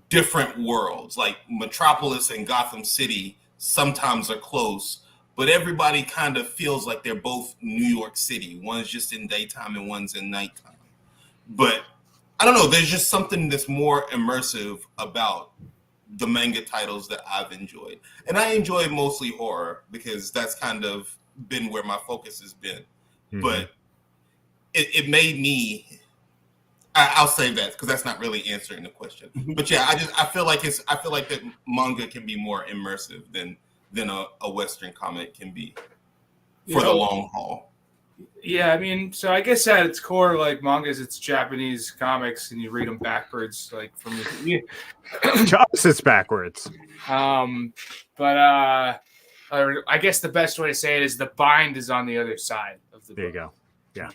different worlds, like Metropolis and Gotham City sometimes are close, but everybody kind of feels like they're both New York City. One's just in daytime and one's in nighttime. But I don't know, there's just something that's more immersive about the manga titles that I've enjoyed. And I enjoy mostly horror because that's kind of been where my focus has been. But it made me, I'll say that because that's not really answering the question. But yeah, I feel like that manga can be more immersive than a Western comic can be for the long haul. Yeah, I mean, so I guess at its core, like mangas, it's Japanese comics, and you read them backwards, like from it's backwards. But I guess the best way to say it is the bind is on the other side of the book. There you go. Yeah.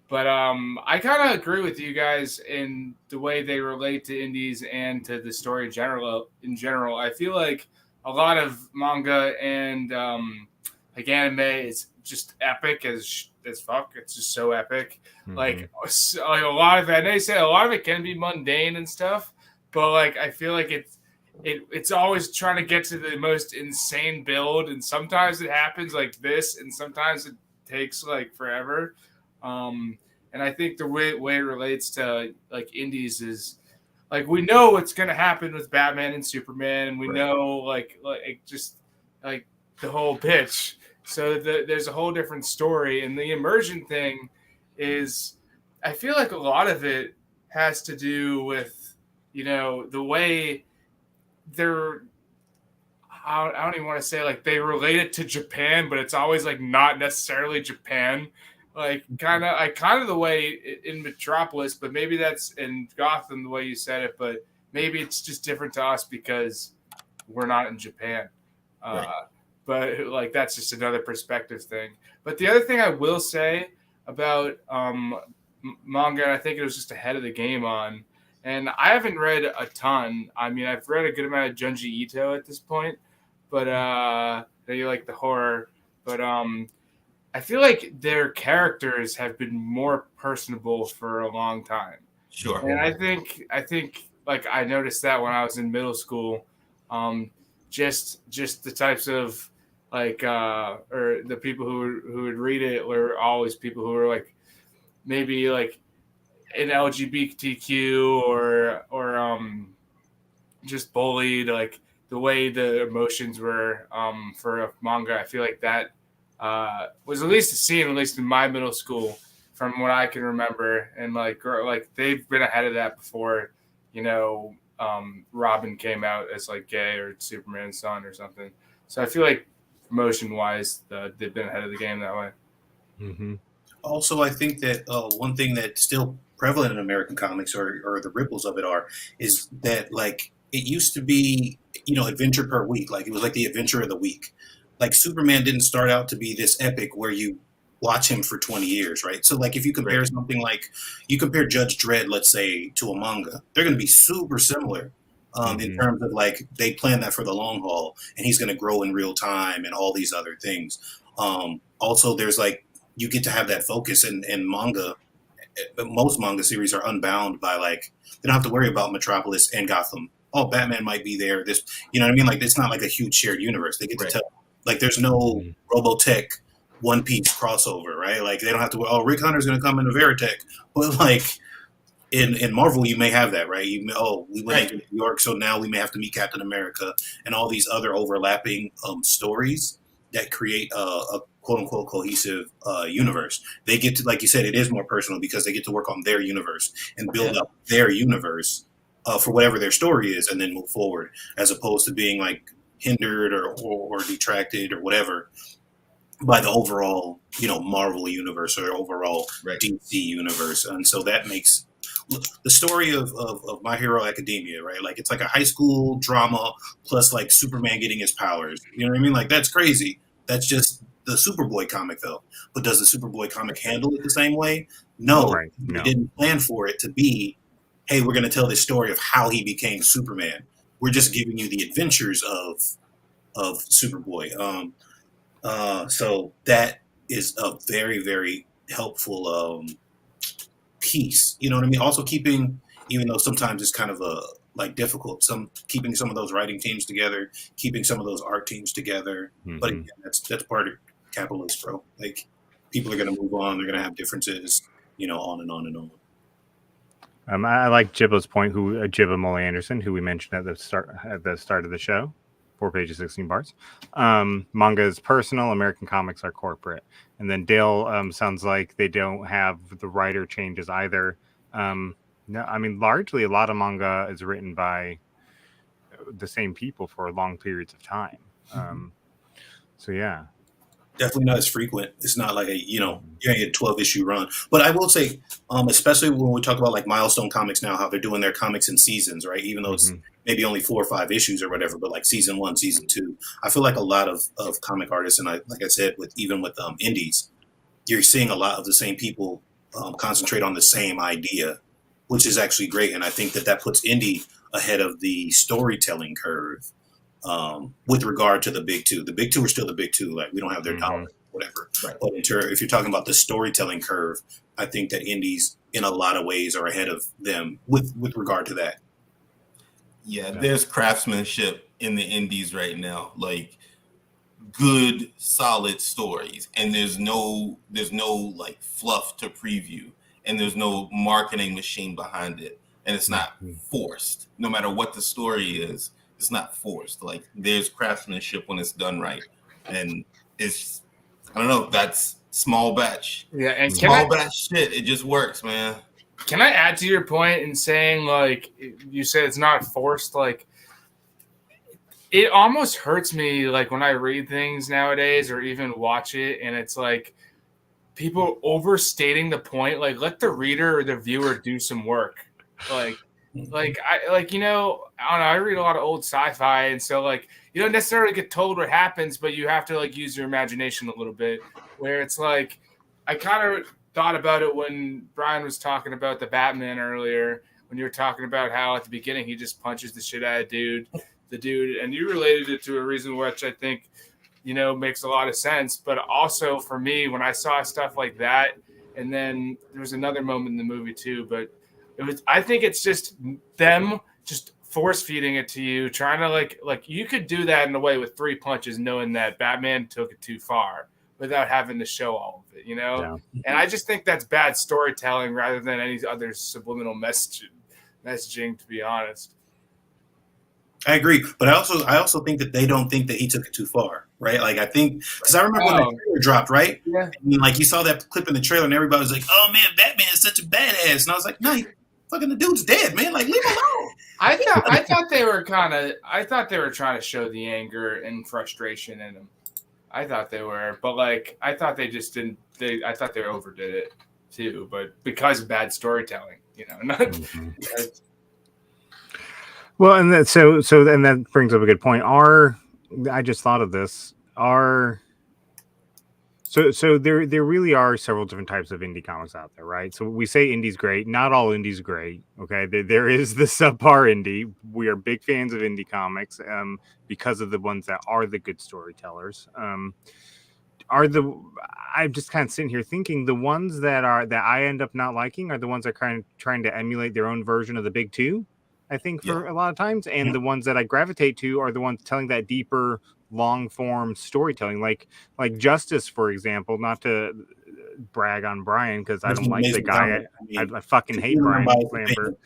But I kind of agree with you guys in the way they relate to indies and to the story in general. I feel like a lot of manga and like anime is just epic as fuck. It's just so epic. Like a lot of it, and they say a lot of it can be mundane and stuff, but like I feel like it's always trying to get to the most insane build, and sometimes it happens like this, and sometimes it takes like forever. And I think the way it relates to like indies is like we know what's going to happen with Batman and Superman, and we know like just like the whole pitch. So there's a whole different story, and the immersion thing is, I feel like a lot of it has to do with, you know, the way they're, I don't even want to say like they relate it to Japan, but it's always like not necessarily Japan. Like kind of the way in Metropolis, but maybe that's in Gotham the way you said it, but maybe it's just different to us because we're not in Japan. But like that's just another perspective thing. But the other thing I will say about manga, and I think it was just ahead of the game on, and I haven't read a ton. I mean, I've read a good amount of Junji Ito at this point, but you like the horror, but I feel like their characters have been more personable for a long time. Sure. And I think like I noticed that when I was in middle school, just the types of like or the people who would read it were always people who were like maybe like an LGBTQ or just bullied, like the way the emotions were for a manga. I feel like that was at least a scene, at least in my middle school, from what I can remember, and like they've been ahead of that before, you know. Robin came out as like gay or Superman's son or something. So I feel like promotion wise, they've been ahead of the game that way. Mm-hmm. Also, I think that one thing that's still prevalent in American comics, or the ripples of it is that like it used to be, you know, adventure per week. Like it was like the adventure of the week. Like Superman didn't start out to be this epic where you watch him for 20 years, right? So like if you compare something like, you compare Judge Dredd, let's say, to a manga, they're going to be super similar in terms of like they plan that for the long haul, and he's going to grow in real time and all these other things. Also, there's like, you get to have that focus, and manga, most manga series are unbound by like, they don't have to worry about Metropolis and Gotham. Oh, Batman might be there. This, you know what I mean? Like it's not like a huge shared universe. They get to tell, like there's no Robotech One Piece crossover, right? Like they don't have to. Oh, Rick Hunter's going to come into Veritech, but like in Marvel, you may have that, right? We went to New York, so now we may have to meet Captain America and all these other overlapping stories that create a quote unquote cohesive universe. They get to, like you said, it is more personal because they get to work on their universe and build up their universe for whatever their story is, and then move forward, as opposed to being like hindered or detracted or whatever by the overall, you know, Marvel universe or overall DC universe. And so that makes the story of My Hero Academia, right? Like it's like a high school drama plus like Superman getting his powers. You know what I mean? Like that's crazy. That's just the Superboy comic though. But does the Superboy comic handle it the same way? No. We didn't plan for it to be, hey, we're going to tell this story of how he became Superman. We're just giving you the adventures of Superboy. So that is a very, very helpful piece. You know what I mean? Also keeping, even though sometimes it's kind of difficult, keeping some of those writing teams together, keeping some of those art teams together. But again, that's part of capitalist, bro. Like people are going to move on. They're going to have differences, you know, on and on and on. I like Jibba's point. Jibba Molly Anderson, who we mentioned at the start of the show. 4 pages, 16 parts. Manga is personal. American comics are corporate. And then Dale sounds like they don't have the writer changes either. No, I mean, largely a lot of manga is written by the same people for long periods of time. So yeah. Definitely not as frequent. It's not like you're gonna get a 12-issue run. But I will say, especially when we talk about like Milestone Comics now, how they're doing their comics in seasons, right? Even though it's maybe only 4 or 5 issues or whatever, but like season 1, season 2. I feel like a lot of comic artists, and like I said, with indies, you're seeing a lot of the same people concentrate on the same idea, which is actually great. And I think that puts indie ahead of the storytelling curve. With regard to the big two. The big two are still the big two. Like we don't have their dollars, whatever. Right. But if you're talking about the storytelling curve, I think that indies in a lot of ways are ahead of them with regard to that. Yeah, there's craftsmanship in the indies right now, like good, solid stories, and there's no like fluff to preview, and there's no marketing machine behind it, and it's not forced. No matter what the story is, it's not forced. Like there's craftsmanship when it's done right, and it's I don't know. That's small batch. Yeah, and small batch shit. It just works, man. Can I add to your point in saying, like, you said it's not forced? Like, it almost hurts me, like, when I read things nowadays or even watch it, and it's like people overstating the point. Like, let the reader or the viewer do some work. I don't know. I read a lot of old sci-fi, and so like you don't necessarily get told what happens, but you have to like use your imagination a little bit. Where it's like, I kind of thought about it when Brian was talking about the Batman earlier, when you were talking about how at the beginning he just punches the shit out of the dude, and you related it to a reason which I think, makes a lot of sense. But also for me, when I saw stuff like that, and then there was another moment in the movie too, but I think it's just them just force feeding it to you, trying to like you could do that in a way with 3 punches, knowing that Batman took it too far without having to show all of it, Yeah. And I just think that's bad storytelling rather than any other subliminal messaging, to be honest. I agree, but I also think that they don't think that he took it too far, right? Like I think because I remember when the trailer dropped, right? Yeah. And like you saw that clip in the trailer, and everybody was like, "Oh man, Batman is such a badass," and I was like, "No, fucking the dude's dead, man. Like leave him alone." I thought they were trying to show the anger and frustration in him. I thought they were, but like I thought they just didn't. I thought they overdid it too, but because of bad storytelling, not. Well, and that and that brings up a good point. I just thought of this. So there really are several different types of indie comics out there, right? So we say indie's great. Not all indie's great. Okay, there is the subpar indie. We are big fans of indie comics because of the ones that are the good storytellers. I'm just kind of sitting here thinking the ones that I end up not liking are the ones that are kind of trying to emulate their own version of the big two. I think for a lot of times, and the ones that I gravitate to are the ones telling that deeper, long form storytelling, like Justice, for example. Not to brag on Brian because I don't like the guy. I fucking hate Brian Lambert.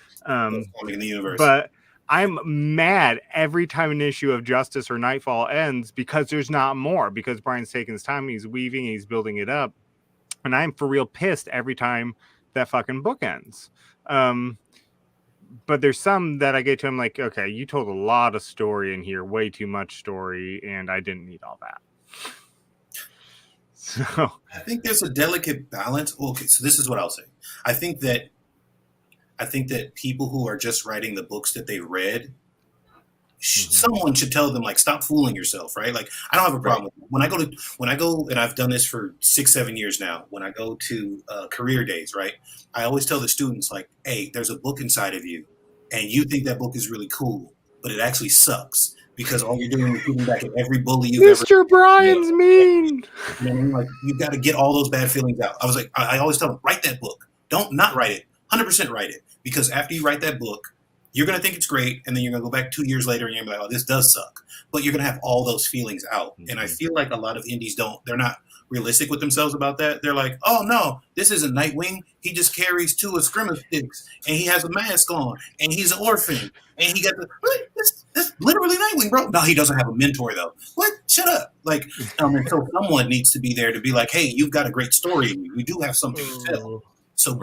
In the universe. But I'm mad every time an issue of Justice or Nightfall ends because there's not more. Because Brian's taking his time, he's weaving, he's building it up, and I'm for real pissed every time that fucking book ends. But there's some that I get to, I'm like, okay, you told a lot of story in here, way too much story, and I didn't need all that. So I think there's a delicate balance. Okay, so this is what I'll say. I think that people who are just writing the books that they read, someone should tell them, like, stop fooling yourself, right? Like, I don't have a problem with it. When I go, and I've done this for 6-7 years now, when I go to career days, right? I always tell the students, like, hey, there's a book inside of you, and you think that book is really cool, but it actually sucks because all you're doing is giving back at every bully you've ever. Mr. Brian's mean. Like, you've got to get all those bad feelings out. I was like, I always tell them, write that book. Don't not write it. 100% write it, because after you write that book, you're going to think it's great, and then you're going to go back 2 years later and you're going to be like, oh, this does suck. But you're going to have all those feelings out. Mm-hmm. And I feel like a lot of indies they're not realistic with themselves about that. They're like, oh, no, this isn't Nightwing. He just carries 2 escrima sticks, and he has a mask on, and he's an orphan, and he got that's literally Nightwing, bro. No, he doesn't have a mentor, though. What? Shut up. Like, and so someone needs to be there to be like, hey, you've got a great story. We do have something to tell. So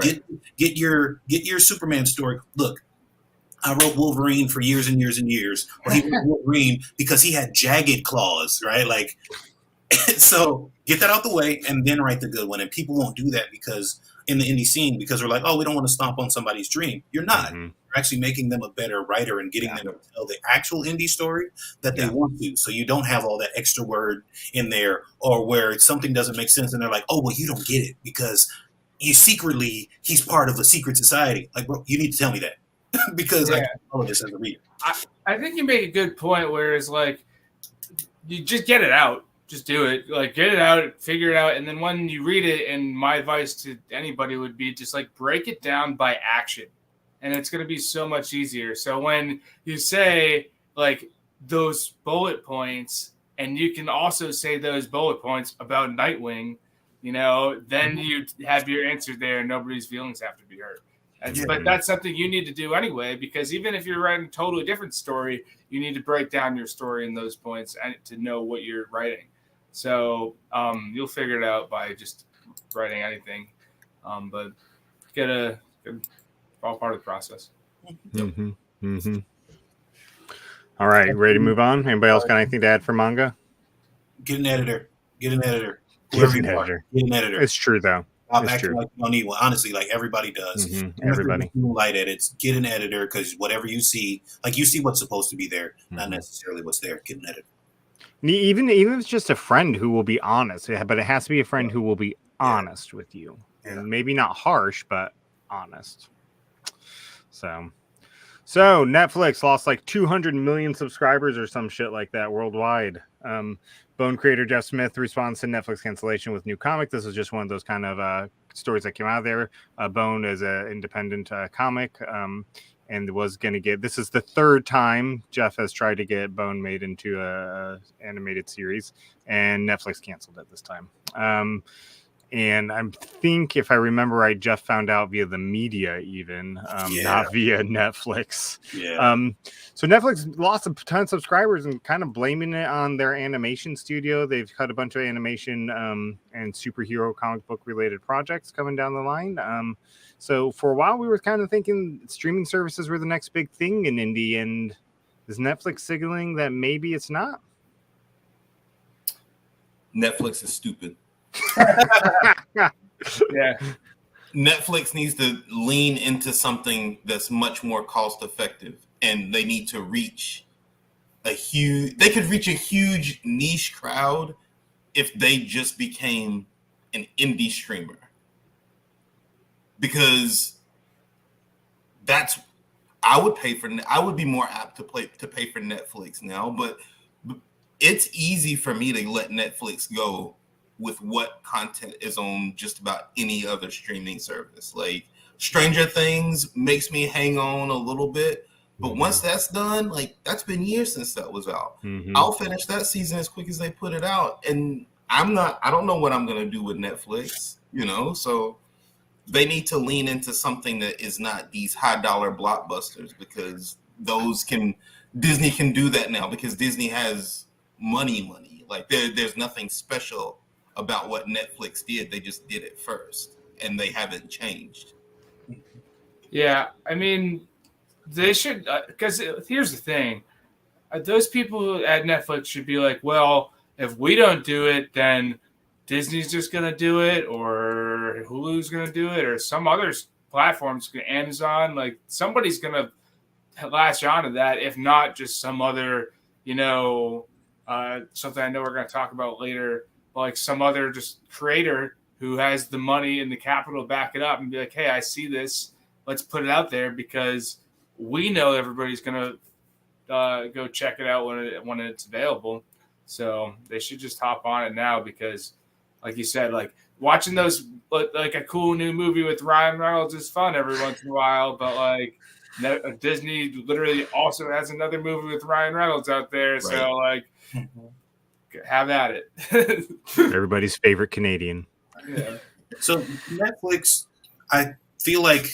get your Superman story. Look, I wrote Wolverine for years and years and years. Or he wrote Wolverine because he had jagged claws, right? Like, so get that out the way and then write the good one. And people won't do that because in the indie scene, because we're like, oh, we don't want to stomp on somebody's dream. You're not. Mm-hmm. You're actually making them a better writer and getting them to tell the actual indie story that they want to. So you don't have all that extra word in there, or where something doesn't make sense and they're like, oh, well, you don't get it because he's part of a secret society. Like, bro, you need to tell me that. Because I can follow this as a reader. I think you make a good point where it's like, you just get it out. Just do it. Like, get it out, figure it out. And then when you read it, and my advice to anybody would be just like break it down by action. and it's going to be so much easier. So when you say like those bullet points, and you can also say those bullet points about Nightwing, you know, then you have your answer there, and nobody's feelings have to be hurt. But that's something you need to do anyway, because even if you're writing a totally different story, you need to break down your story in those points and to know what you're writing. So you'll figure it out by just writing anything. But all part of the process. Mm-hmm. Mm-hmm. All right, ready to move on? Anybody else got anything to add for manga? Get an editor. Get an editor. Get an editor. Get an editor. It's true though. Stop acting like you don't need one. Honestly, like everybody does. Mm-hmm. Everybody. Light edits. Get an editor, because whatever you see, like you see what's supposed to be there, not necessarily what's there. Get an editor. Even if it's just a friend who will be honest, but it has to be a friend who will be honest with you, and maybe not harsh, but honest. So Netflix lost like 200 million subscribers or some shit like that worldwide. Bone creator Jeff Smith responds to Netflix cancellation with new comic. This is just one of those kind of stories that came out of there. Bone is an independent comic, and was going to get. This is the third time Jeff has tried to get Bone made into a animated series, and Netflix canceled it this time. And I think, if I remember right, Jeff found out via the media, even not via Netflix. So Netflix lost a ton of subscribers and kind of blaming it on their animation studio. They've cut a bunch of animation and superhero comic book related projects coming down the line. So for a while, we were kind of thinking streaming services were the next big thing in indie, and is Netflix signaling that maybe it's not? Netflix is stupid. Netflix needs to lean into something that's much more cost effective, and they need to reach a huge niche crowd if they just became an indie streamer, because I would be more apt to pay for Netflix now, but it's easy for me to let Netflix go with what content is on just about any other streaming service. Like Stranger Things makes me hang on a little bit, but once that's done, like that's been years since that was out. I'll finish that season as quick as they put it out, and I don't know what I'm gonna do with Netflix, so they need to lean into something that is not these high dollar blockbusters, because Disney can do that now, because Disney has money. Like there's nothing special about what Netflix did. They just did it first, and they haven't changed. Yeah, I mean, they should, because here's the thing. Those people at Netflix should be like, well, if we don't do it, then Disney's just going to do it, or Hulu's going to do it, or some other platforms, Amazon, like somebody's going to latch on to that, if not just some other, something I know we're going to talk about later, like some other just creator who has the money and the capital to back it up and be like, hey, I see this. Let's put it out there, because we know everybody's going to go check it out when it's available. So they should just hop on it now, because like you said, like watching those, like a cool new movie with Ryan Reynolds is fun every once in a while, but like Disney literally also has another movie with Ryan Reynolds out there. Right. So like, have at it. Everybody's favorite Canadian. Yeah. So Netflix, I feel like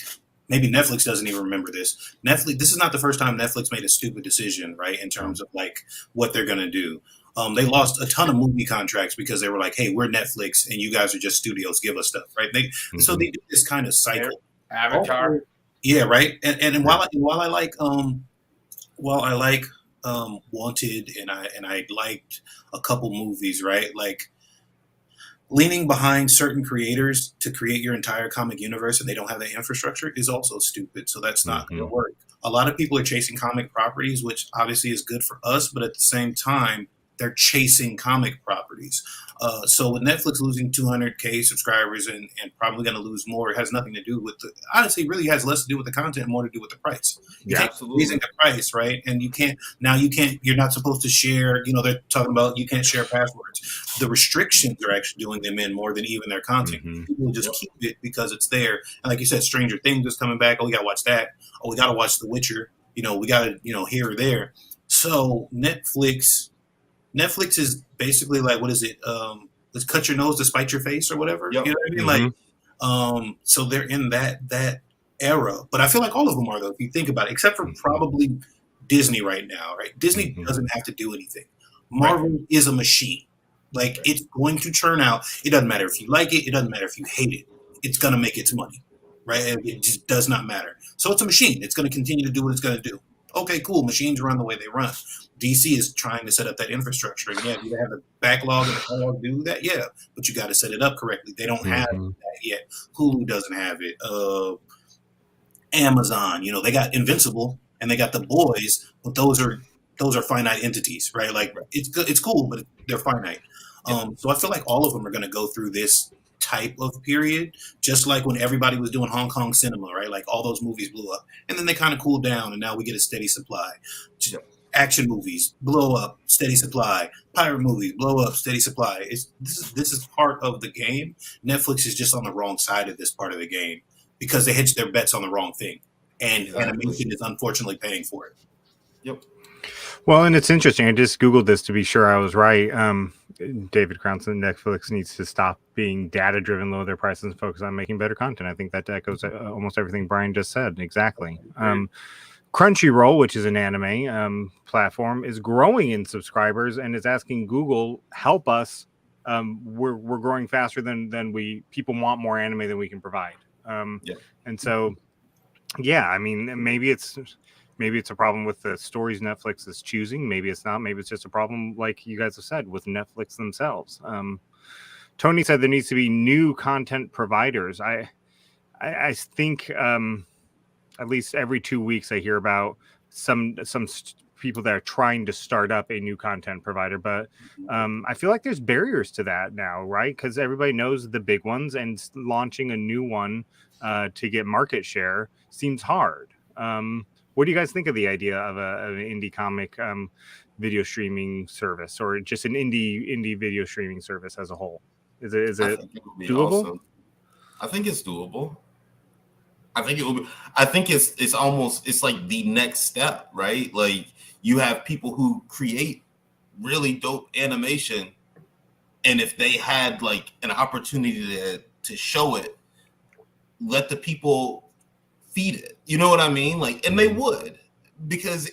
maybe Netflix doesn't even remember this. This is not the first time Netflix made a stupid decision, right? In terms of like what they're going to do. They lost a ton of movie contracts because they were like, hey, we're Netflix and you guys are just studios, give us stuff, right? So they do this kind of cycle. Avatar. Yeah, right. And while I like Wanted and I liked a couple movies, right? Like leaning behind certain creators to create your entire comic universe and they don't have that infrastructure is also stupid. So that's not going to work. A lot of people are chasing comic properties, which obviously is good for us, but at the same time, they're chasing comic properties. So with Netflix losing 200K subscribers and probably going to lose more, it has nothing to do with honestly, it really has less to do with the content, more to do with the price. Yeah, absolutely. Raising the price, right? And you're not supposed to share, they're talking about you can't share passwords. The restrictions are actually doing them in more than even their content. Mhm. People just keep it because it's there. And like you said, Stranger Things is coming back. Oh, we got to watch that. Oh, we got to watch The Witcher. We got to, here or there. So Netflix is basically like, what is it? Let's cut your nose to spite your face or whatever. Yep. You know what I mean? Like, so they're in that era. But I feel like all of them are, though, if you think about it, except for probably Disney right now, right? Disney doesn't have to do anything. Marvel is a machine. Like, it's going to churn out. It doesn't matter if you like it. It doesn't matter if you hate it. It's going to make its money, right? And it just does not matter. So it's a machine. It's going to continue to do what it's going to do. Okay, cool. Machines run the way they run. DC is trying to set up that infrastructure. And yeah, you have the backlog and the catalog do that. Yeah, but you got to set it up correctly. They don't have that yet. Hulu doesn't have it. Amazon, they got Invincible and they got The Boys, but those are finite entities, right? Like it's cool, but they're finite. So I feel like all of them are going to go through this type of period, just like when everybody was doing Hong Kong cinema, right? Like all those movies blew up, and then they kind of cooled down, and now we get a steady supply. Action movies blow up, steady supply. Pirate movies blow up, steady supply. This is part of the game. Netflix is just on the wrong side of this part of the game because they hedged their bets on the wrong thing, and animation is unfortunately paying for it. Yep. Well, and it's interesting. I just Googled this to be sure I was right. David Crown said Netflix needs to stop being data-driven, lower their prices, and focus on making better content. I think that echoes almost everything Brian just said. Exactly. Crunchyroll, which is an anime platform, is growing in subscribers and is asking Google, help us. We're growing faster than people want more anime than we can provide. And so, yeah, I mean, maybe it's a problem with the stories Netflix is choosing. Maybe it's not. Maybe it's just a problem, like you guys have said, with Netflix themselves. Tony said there needs to be new content providers. I think at least every 2 weeks I hear about some people that are trying to start up a new content provider. But I feel like there's barriers to that now, right? Because everybody knows the big ones, and launching a new one to get market share seems hard. What do you guys think of the idea of an indie comic video streaming service, or just an indie video streaming service as a whole? Is it doable? Awesome. I think it's doable. I think it will be. I think it's like the next step, right? Like you have people who create really dope animation, and if they had like an opportunity to show it, let the people feed it. You know what I mean? Like, and they would, because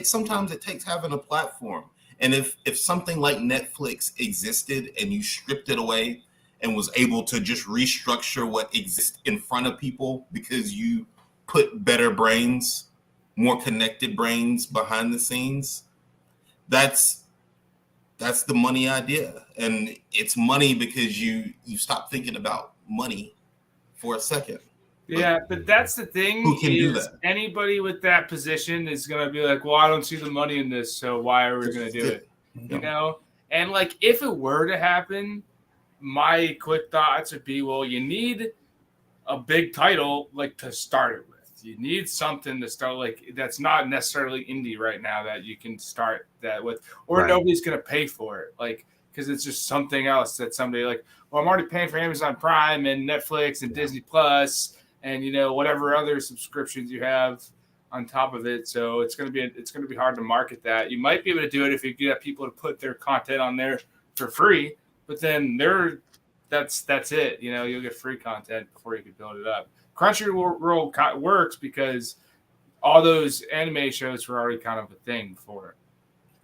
sometimes it takes having a platform. And if something like Netflix existed and you stripped it away and was able to just restructure what exists in front of people because you put better brains, more connected brains behind the scenes, that's the money idea. And it's money because you stop thinking about money for a second. Yeah, but that's the thing. Who can do that? Anybody with that position is going to be like, well, I don't see the money in this, so why are we going to do it? You know? And, like, if it were to happen, my quick thoughts would be, well, you need a big title, like, to start it with. You need something to start, like, that's not necessarily indie right now that you can start that with, or nobody's going to pay for it. Like, because it's just something else that somebody like, well, I'm already paying for Amazon Prime and Netflix and Disney Plus and, you know, whatever other subscriptions you have on top of it. So it's going to be hard to market that. You might be able to do it if you get people to put their content on there for free, but then that's it. You know, you'll get free content before you can build it up. Crunchyroll works because all those anime shows were already kind of a thing before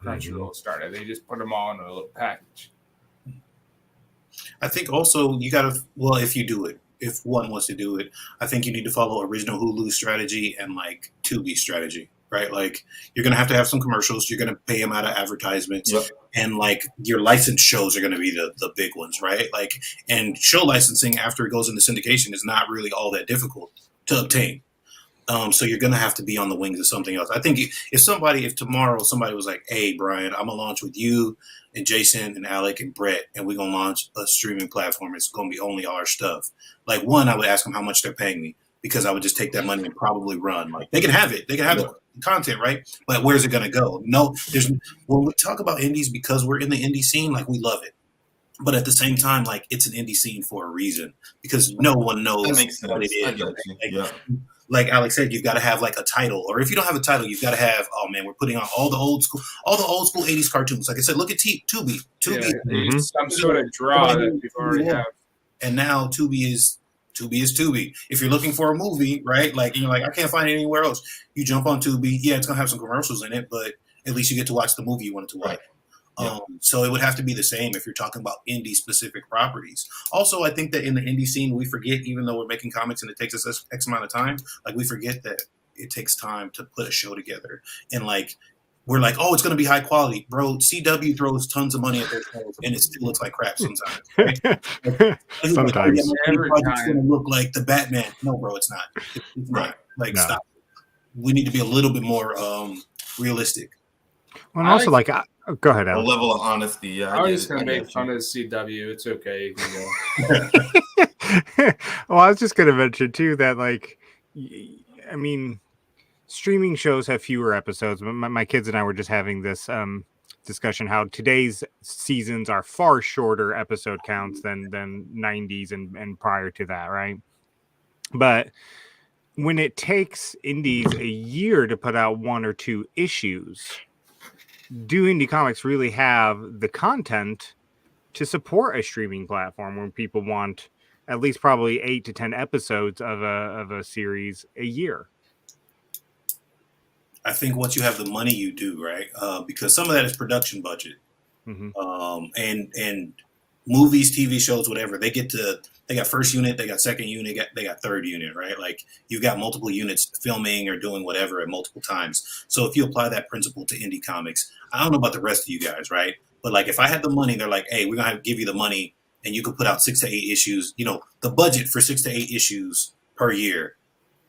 Crunchyroll started. They just put them all in a little package. I think also you got to, well, if you do it, if one wants to do it, I think you need to follow original Hulu strategy and like Tubi strategy, right? Like you're going to have some commercials. You're going to pay them out of advertisements. Yep. And like your licensed shows are going to be the big ones, right? Like, and show licensing after it goes into syndication is not really all that difficult to obtain. So you're gonna have to be on the wings of something else. I think if tomorrow somebody was like, "Hey, Brian, I'm gonna launch with you and Jason and Alec and Brett, and we're gonna launch a streaming platform. It's gonna be only our stuff." Like, one, I would ask them how much they're paying me, because I would just take that money and probably run. Like, they can have it, they can have the content, right? But where's it gonna go? No, when we talk about indies, because we're in the indie scene, like, we love it. But at the same time, like, it's an indie scene for a reason, because no one knows That makes sense. what it I is. got you. Like Alex said, you've got to have like a title, or if you don't have a title, you've got to have. Oh man, we're putting on all the old school '80s cartoons. Like I said, look at Tubi. Tubi, some sort of draw that people already have. And now Tubi is Tubi. If you're looking for a movie, right? Like, and you're like, I can't find it anywhere else. You jump on Tubi. Yeah, it's gonna have some commercials in it, but at least you get to watch the movie you wanted to watch. Right. So it would have to be the same if you're talking about indie specific properties. Also, I think that in the indie scene, we forget, even though we're making comics and it takes us X amount of time, like, we forget that it takes time to put a show together. And like, we're like, oh, it's going to be high quality. Bro, CW throws tons of money at their shows and it still looks like crap sometimes. Right? Sometimes. It's going to look like the Batman. No, bro, it's not. It's not. Like, stop. We need to be a little bit more realistic. Well, and also, like, go ahead, A Alex. level of honesty. Yeah, I was just gonna make fun of CW. It's okay. You can go. Well, I was just going to mention too that, like, I mean, streaming shows have fewer episodes. My kids and I were just having this discussion how today's seasons are far shorter episode counts than 90s and prior to that, right? But when it takes indies a year to put out 1 or 2 issues, do indie comics really have the content to support a streaming platform when people want at least probably 8 to 10 episodes of a series a year? I think once you have the money, you do, right? Because some of that is production budget. Mm-hmm. And movies, TV shows, whatever, they got first unit, they got second unit, they got third unit, right? Like, you've got multiple units filming or doing whatever at multiple times. So if you apply that principle to indie comics, I don't know about the rest of you guys, right? But like, if I had the money, they're like, hey, we're going to give you the money and you could put out 6 to 8 issues, the budget for 6 to 8 issues per year.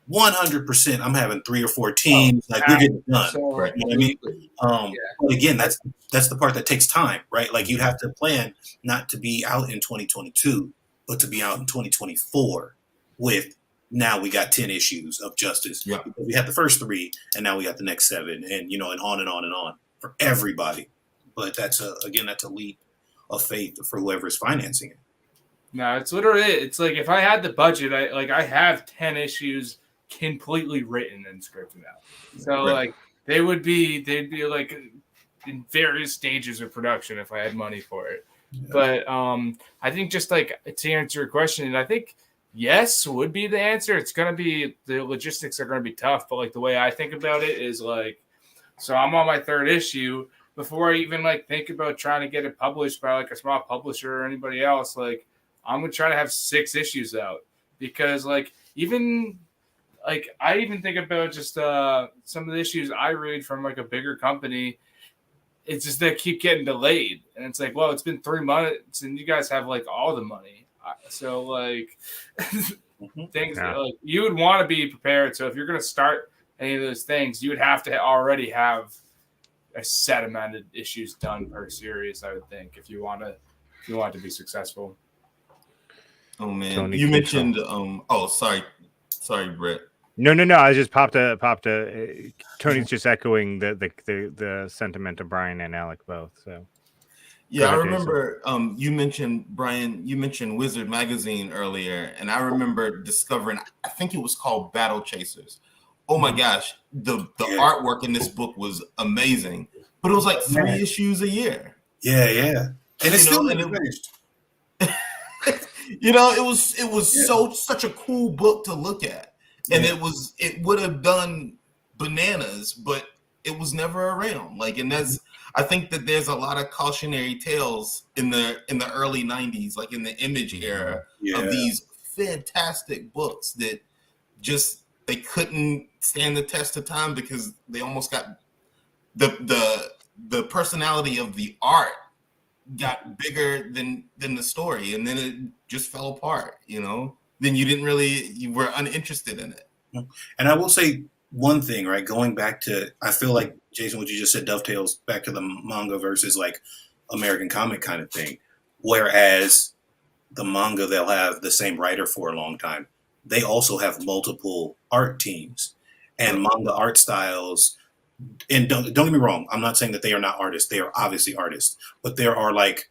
100%, I'm having 3 or 4 teams. Like, we're getting done. So, Right? You know what I mean? But again, that's the part that takes time, right? Like, you have to plan not to be out in 2022, but to be out in 2024 with, now we got 10 issues of Justice. Yeah. We had the first 3, and now we got the next 7, and and on and on and on for everybody. But that's a leap of faith for whoever's financing it. No, it's literally it. It's like, if I had the budget, I have 10 issues completely written and scripted out. So like, they'd be like in various stages of production if I had money for it. Yeah. But I think, just like, to answer your question, I think yes would be the answer. It's gonna be, the logistics are gonna be tough, but like, the way I think about it is like, so I'm on my 3rd issue. Before I even like think about trying to get it published by like a small publisher or anybody else, like, I'm gonna try to have 6 issues out, because like, even like, I even think about just some of the issues I read from like a bigger company. It's just that keep getting delayed, and it's like, well, it's been 3 months and you guys have like all the money, so like things like, you would want to be prepared. So if you're gonna start any of those things, you would have to already have a set amount of issues done per series, I would think, if you want to be successful. Oh man, Tony, you mentioned sorry, Brett. No. I just popped a. Tony's just echoing the sentiment of Brian and Alec both. So yeah, I remember you mentioned, Brian. You mentioned Wizard magazine earlier, and I remember discovering, I think it was called Battle Chasers. Oh my gosh, the artwork in this book was amazing, but it was like 3 issues a year. Yeah, and it's still finished. It was such a cool book to look at. And it would have done bananas, but it was never around. Like, and I think that there's a lot of cautionary tales in the early 90s, like in the Image era, of these fantastic books that just, they couldn't stand the test of time because they almost got the personality of the art got bigger than the story, and then it just fell apart, Then you were uninterested in it. And I will say one thing, right? Going back to, I feel like, Jason, what you just said dovetails back to the manga versus like American comic kind of thing. Whereas the manga, they'll have the same writer for a long time. They also have multiple art teams and manga art styles. And don't get me wrong, I'm not saying that they are not artists. They are obviously artists. But there are like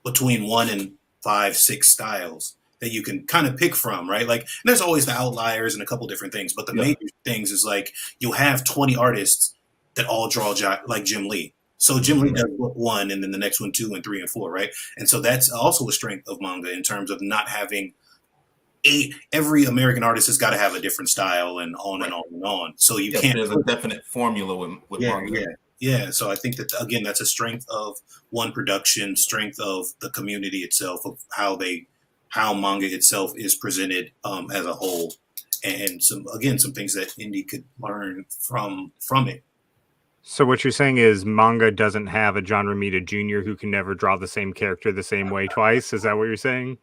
between 1 and 5, 6 styles that you can kind of pick from, right? Like, there's always the outliers and a couple different things, but the major things is like you have 20 artists that all draw like Jim Lee. So Jim Lee does book 1, and then the next one 2 and 3 and 4, right? And so that's also a strength of manga in terms of not having every American artist has got to have a different style and on and on and on. So you can't. There's a definite formula with manga. Yeah. So I think that again, that's a strength of one production, strength of the community itself, of how manga itself is presented as a whole, and some things that indie could learn from it. So what you're saying is manga doesn't have a John Romita Jr. who can never draw the same character the same way twice. Is that what you're saying?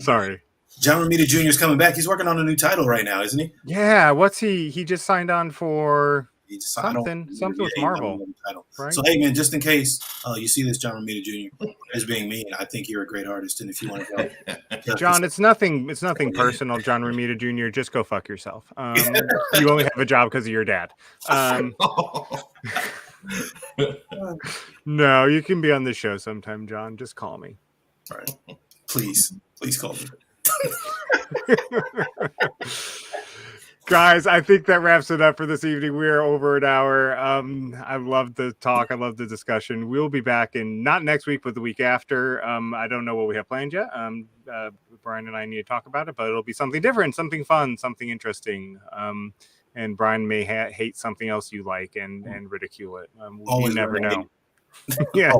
Sorry. John Romita Jr. is coming back. He's working on a new title right now, isn't he? Yeah. What's he? He just signed on for something with Marvel. Right? So hey, man, just in case you see this John Romita Jr. as being mean, I think you're a great artist, and if you want to go, John, it's nothing personal. John Romita Jr. Just go fuck yourself. You only have a job because of your dad. No, you can be on the show sometime, John. Just call me. All right. Please call me. Guys, I think that wraps it up for this evening. We are over an hour. I love the talk. I love the discussion. We'll be back not next week, but the week after. I don't know what we have planned yet. Brian and I need to talk about it, but it'll be something different, something fun, something interesting. And Brian may hate something else you like and ridicule it. You never know. Yeah.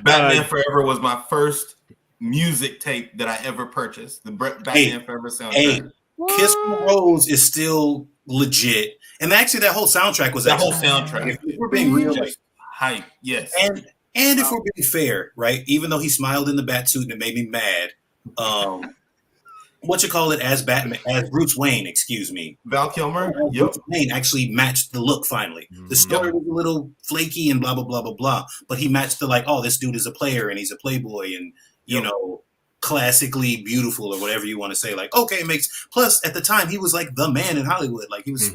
Batman Forever was my first music tape that I ever purchased. The Batman Forever soundtrack. Hey, Kiss from the Rose is still legit, and actually, that whole soundtrack was whole soundtrack. If we're being real, hype, yes. And if we're being fair, right? Even though he smiled in the bat suit and it made me mad, as Batman, as Bruce Wayne, excuse me. Val Kilmer? Bruce Wayne actually matched the look finally. The story was a little flaky and blah, blah, blah, blah, blah. But he matched the this dude is a player and he's a playboy and, you know, classically beautiful or whatever you want to say. Like, okay, plus at the time he was like the man in Hollywood. Like he was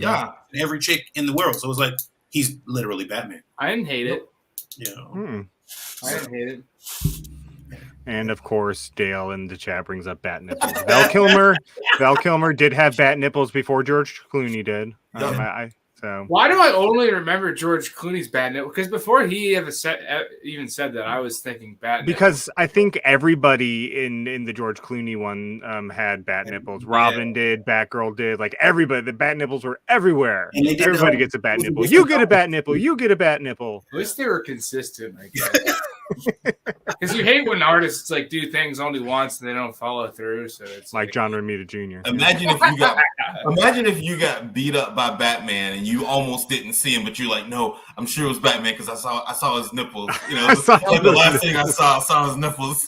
every chick in the world. So it was like, he's literally Batman. I didn't hate it. Yeah. I didn't hate it. And of course, Dale in the chat brings up bat nipples. Val Kilmer did have bat nipples before George Clooney did. So why do I only remember George Clooney's bat nipple? Because before he even said that, I was thinking bat nipples. Because I think everybody in the George Clooney one had bat nipples. Robin did, Batgirl did, like everybody. The bat nipples were everywhere. Everybody gets a bat nipple. You get a bat nipple. You get a bat nipple. At least they were consistent, I guess. Because you hate when artists do things only once and they don't follow through. So it's like John Romita Jr. Imagine if you got beat up by Batman and you almost didn't see him, but you're like, no, I'm sure it was Batman because I saw his nipples. You know, the last thing I saw his nipples.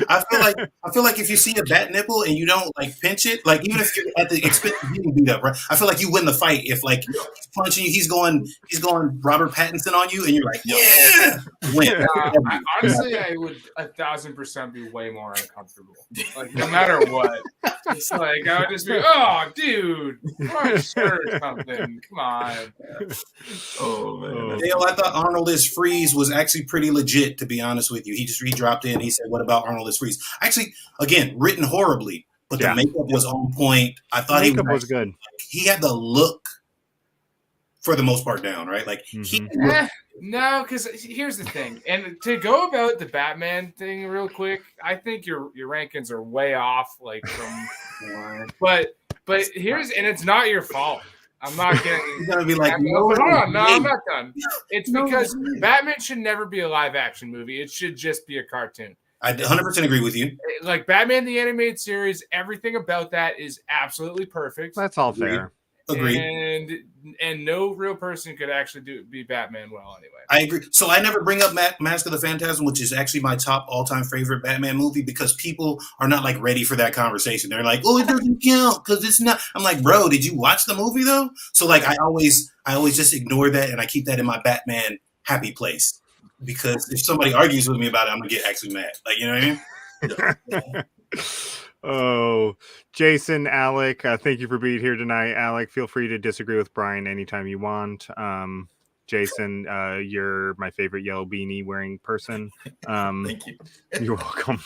I feel like if you see a bat nipple and you don't pinch it, even if you're at the expense of getting beat up, right? I feel like you win the fight if he's punching you, he's going Robert Pattinson on you, and you're like, yeah, win. Honestly, I would 1,000% be way more uncomfortable. No matter what, it's I would just be, oh, dude, my shirt or something. Come on. Oh man. Dale, I thought Arnold as Freeze was actually pretty legit. To be honest with you, he dropped in. He said, "What about Arnold as Freeze?" Actually, again, written horribly, but the makeup was on point. I thought makeup was good. He had the look for the most part down, right? No, because here's the thing, and to go about the Batman thing real quick, I think your rankings are way off. But here's, and it's not your fault. I'm not getting. He's gonna be like, no, I'm not done. It's because Batman should never be a live action movie. It should just be a cartoon. I 100% agree with you. Batman the Animated Series, everything about that is absolutely perfect. That's all fair. Agreed. And no real person could actually be Batman well anyway. I agree. So I never bring up Mask of the Phantasm, which is actually my top all-time favorite Batman movie, because people are not like ready for that conversation. They're like, "Oh, it doesn't count because it's not." I'm like, "Bro, did you watch the movie though?" So like, I always just ignore that, and I keep that in my Batman happy place, because if somebody argues with me about it, I'm gonna get actually mad. Like, you know what I mean? Oh, Jason, Alec, thank you for being here tonight. Alec, feel free to disagree with Brian anytime you want. Jason, you're my favorite yellow beanie wearing person. Thank you. You're welcome.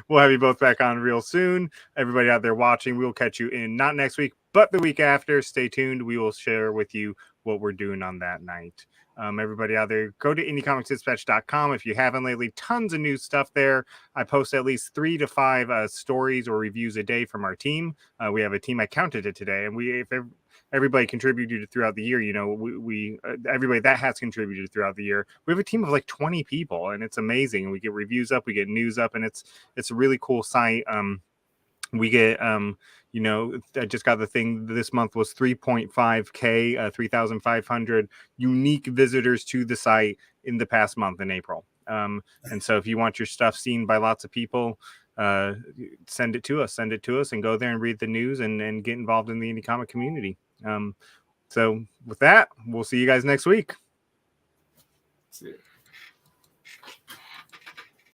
We'll have you both back on real soon. Everybody out there watching, we will catch you in not next week, but the week after. Stay tuned. We will share with you what we're doing on that night. Everybody out there, go to indiecomicsdispatch.com if you haven't lately. Tons of new stuff there. I post at least 3 to 5 stories or reviews a day from our team. We have a team. I counted it today, and if everybody contributed throughout the year, you know, we everybody that has contributed throughout the year, we have a team of like 20 people, and it's amazing. We get reviews up, we get news up, and it's a really cool site. We get you know, I just got the thing this month was 3.5K, 3,500 unique visitors to the site in the past month in April. And so if you want your stuff seen by lots of people, send it to us and go there and read the news and get involved in the indie comic community. So with that, we'll see you guys next week. See you.